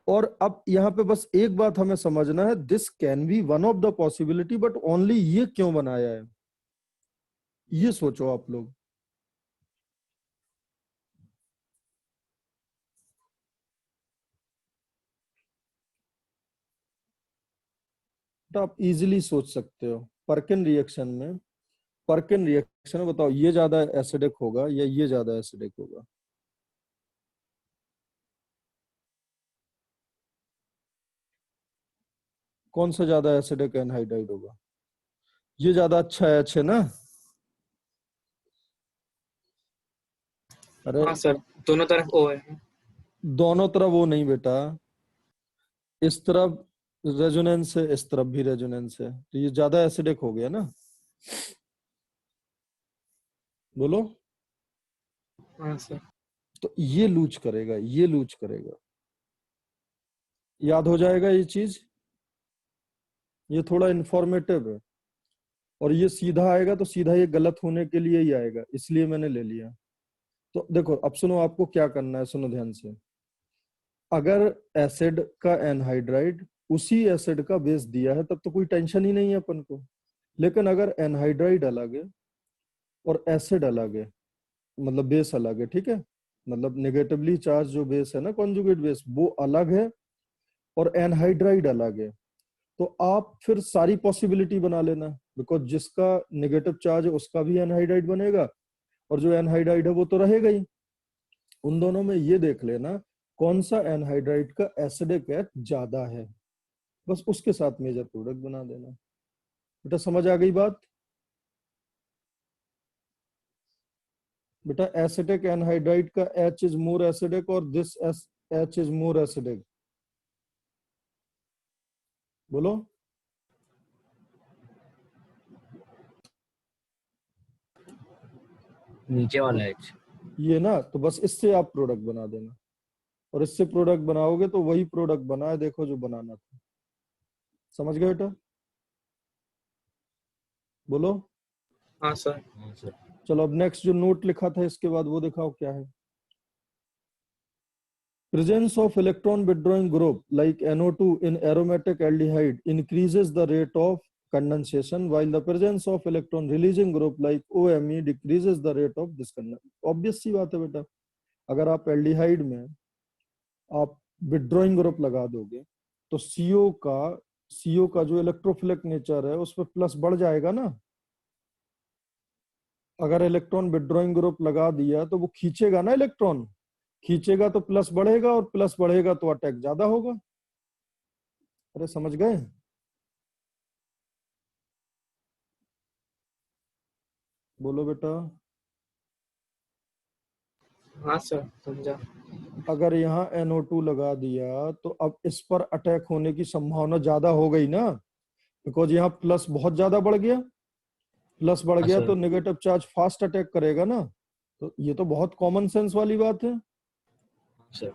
और अब यहाँ पे बस एक बात हमें समझना है, this can be one of the possibility, but only ये क्यों बनाया है, ये सोचो आप लोग। तो आप इजीली सोच सकते हो, पर्किन रिएक्शन में, पर्किन रिएक्शन में बताओ ये ज्यादा एसिडिक होगा या ये ज्यादा एसिडिक होगा? कौन सा ज्यादा एसिडिक एनहाइड्राइड होगा? ये ज्यादा अच्छा है, अच्छे ना? अरे
हाँ सर, दोनों तरफ ओ है।
दोनों तरफ वो नहीं बेटा, इस तरफ रेजोनेंस है, इस तरफ भी रेजोनेंस है, तो ये ज्यादा एसिडिक हो गया ना। बोलो।
हाँ सर।
तो ये लूज करेगा, ये लूज करेगा, याद हो जाएगा ये चीज। ये थोड़ा इंफॉर्मेटिव है, और ये सीधा आएगा तो सीधा ये गलत होने के लिए ही आएगा, इसलिए मैंने ले लिया। तो देखो अब सुनो, आपको क्या करना है, सुनो ध्यान से। अगर एसिड का एनहाइड्राइड उसी एसिड का बेस दिया है तब तो कोई टेंशन ही नहीं है अपन को। लेकिन अगर एनहाइड्राइड अलग है और एसिड अलग है, मतलब बेस अलग है, ठीक है, मतलब नेगेटिवली चार्ज जो बेस है ना, कॉन्जुगेट बेस, वो अलग है और एनहाइड्राइड अलग है, तो आप फिर सारी पॉसिबिलिटी बना लेना, बिकॉज जिसका नेगेटिव चार्ज है उसका भी एनहाइड्राइड बनेगा, और जो एनहाइड्राइड है वो तो रहेगा ही। उन दोनों में ये देख लेना कौन सा एनहाइड्राइड का एसिडिक एच ज्यादा है, बस उसके साथ मेजर प्रोडक्ट बना देना। बेटा समझ आ गई बात? बेटा एसिडिक एनहाइड्राइड का एच इज मोर एसिडिक और this H is more acidic, बोलो।
नीचे वाला एच।
ये ना, तो बस इससे आप प्रोडक्ट बना देना, और इससे प्रोडक्ट बनाओगे तो वही प्रोडक्ट बना है, देखो जो बनाना था। समझ गए बेटा? बोलो।
हाँ सर।
हाँ सर।
चलो अब नेक्स्ट जो नोट लिखा था इसके बाद वो दिखाओ क्या है। Presence of electron withdrawing group like NO2 in aromatic aldehyde increases the rate of condensation, while the presence of electron releasing group like OMe decreases the rate of this condensation. Obvious सी बात है बेटा, अगर आप aldehyde में आप withdrawing group लगा दोगे तो सीओ का जो इलेक्ट्रोफिलिक नेचर है उस पर प्लस बढ़ जाएगा ना। अगर इलेक्ट्रॉन विड्रॉइंग ग्रुप लगा दिया तो वो खींचेगा ना, इलेक्ट्रॉन खींचेगा तो प्लस बढ़ेगा, और प्लस बढ़ेगा तो अटैक ज्यादा होगा। अरे समझ गए? बोलो बेटा।
हाँ सर, समझा।
अगर यहाँ NO2 लगा दिया तो अब इस पर अटैक होने की संभावना ज्यादा हो गई ना, बिकॉज यहाँ प्लस बहुत ज्यादा बढ़ गया, प्लस बढ़
हाँ
गया
सर।
तो नेगेटिव चार्ज फास्ट अटैक करेगा ना। तो ये तो बहुत कॉमन सेंस वाली बात है।
हाँ sir.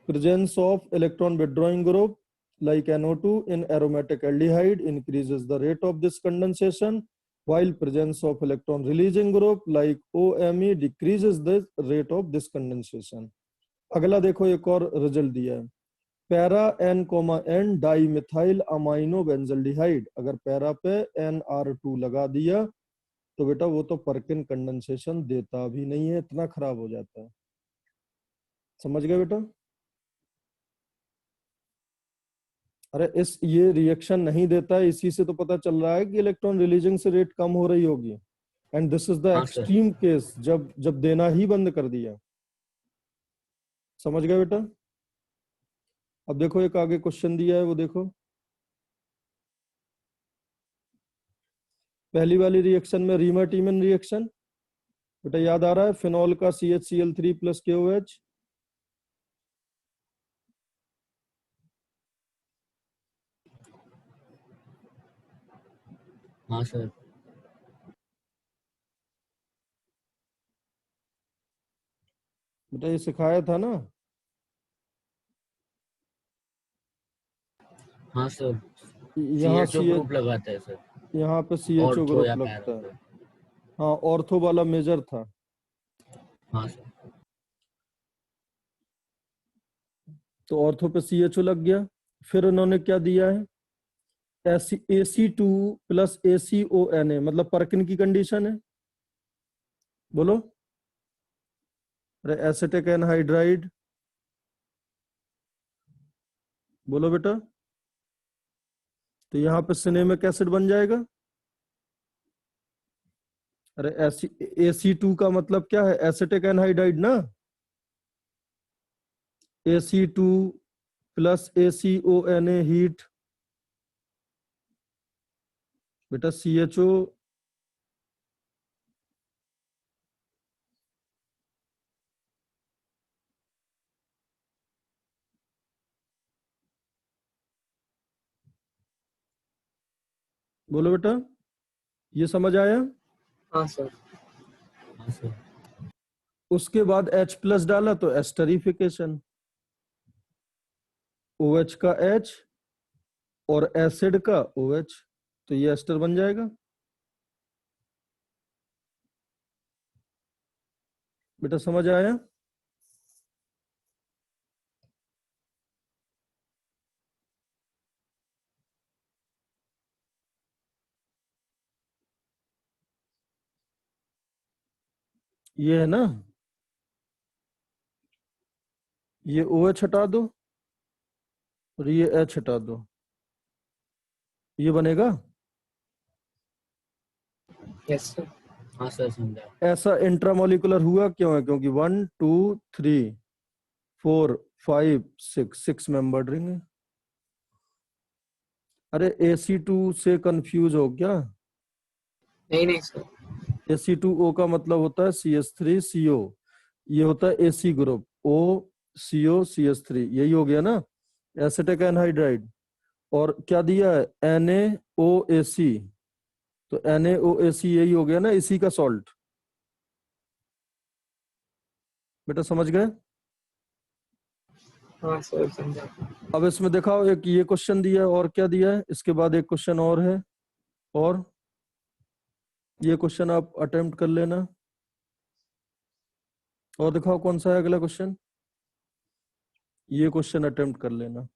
Presence of electron withdrawing group like NO2 in aromatic aldehyde increases the rate of this condensation, while presence of electron releasing group like OMe decreases the rate of this condensation. अगला देखो एक और result दिया है, para N, di methyl amino benzaldehyde, अगर para पे NR2 लगा दिया तो बेटा वो तो पर्किन कंडेंसेशन देता भी नहीं है, इतना खराब हो जाता है। समझ गए बेटा? अरे ये रिएक्शन नहीं देता है, इसी से तो पता चल रहा है कि इलेक्ट्रॉन रिलीजिंग से रेट कम हो रही होगी, एंड दिस इज द
हाँ सर।
एक्सट्रीम केस जब जब देना ही बंद कर दिया। समझ गए बेटा? अब देखो एक आगे क्वेश्चन दिया है, वो देखो। पहली वाली रिएक्शन में रीमर टीमन रिएक्शन, बेटा याद आ रहा है, फिनॉल का CHCl3 प्लस KOH,
हाँ सर।
बेटा ये सिखाया था ना।
हाँ सर।
यहाँ
CHO ग्रुप लगाता है सर।
यहाँ पे CHO
ऑर्थो या
ग्रुप लगता
पैरा
है।
पे।
हाँ, ऑर्थो वाला मेजर था।
हाँ सर।
तो ऑर्थो पे CHO लग गया। फिर उन्होंने क्या दिया है, AC2 प्लस ACONA, मतलब परकिन की कंडीशन है। बोलो, अरे एसिटिक एनहाइड्राइड, बोलो बेटा। तो यहाँ पे सिनेमिक एसिड बन जाएगा। अरे AC2 का मतलब क्या है, एसिटिक एनहाइड्राइड ना। AC2 प्लस ACONA हीट, बेटा CHO। बोलो बेटा, ये समझ आया।
हाँ सर।
हाँ सर।
उसके बाद H प्लस डाला तो एस्टरिफिकेशन, OH का H और एसिड का OH, तो ये एस्टर बन जाएगा। बेटा समझ आया। ये है ना, ये OH हटा दो और ये H हटा दो, ये बनेगा।
Yes sir.
हाँ सर, समझा।
ऐसा इंट्रामोलिकुलर हुआ क्यों है, क्योंकि 1 2 3 4 5 6 मेंबर्ड रिंग है। अरे AC2 से कंफ्यूज हो क्या।
नहीं नहीं सर।
AC2O का मतलब होता है CH3CO, ये होता है AC ग्रुप, OCO CH3, यही हो गया ना, एसिटिक एनहाइड्राइड। और क्या दिया है, NaOAC, तो NaOAC यही हो गया ना, इसी का सॉल्ट। बेटा समझ गए।
हाँ सर समझा।
अब इसमें दिखाओ, एक ये क्वेश्चन दिया है और क्या दिया है, इसके बाद एक क्वेश्चन और है, और ये क्वेश्चन आप अटेम्प्ट कर लेना। और दिखाओ कौन सा है अगला क्वेश्चन, ये क्वेश्चन अटेम्प्ट कर लेना।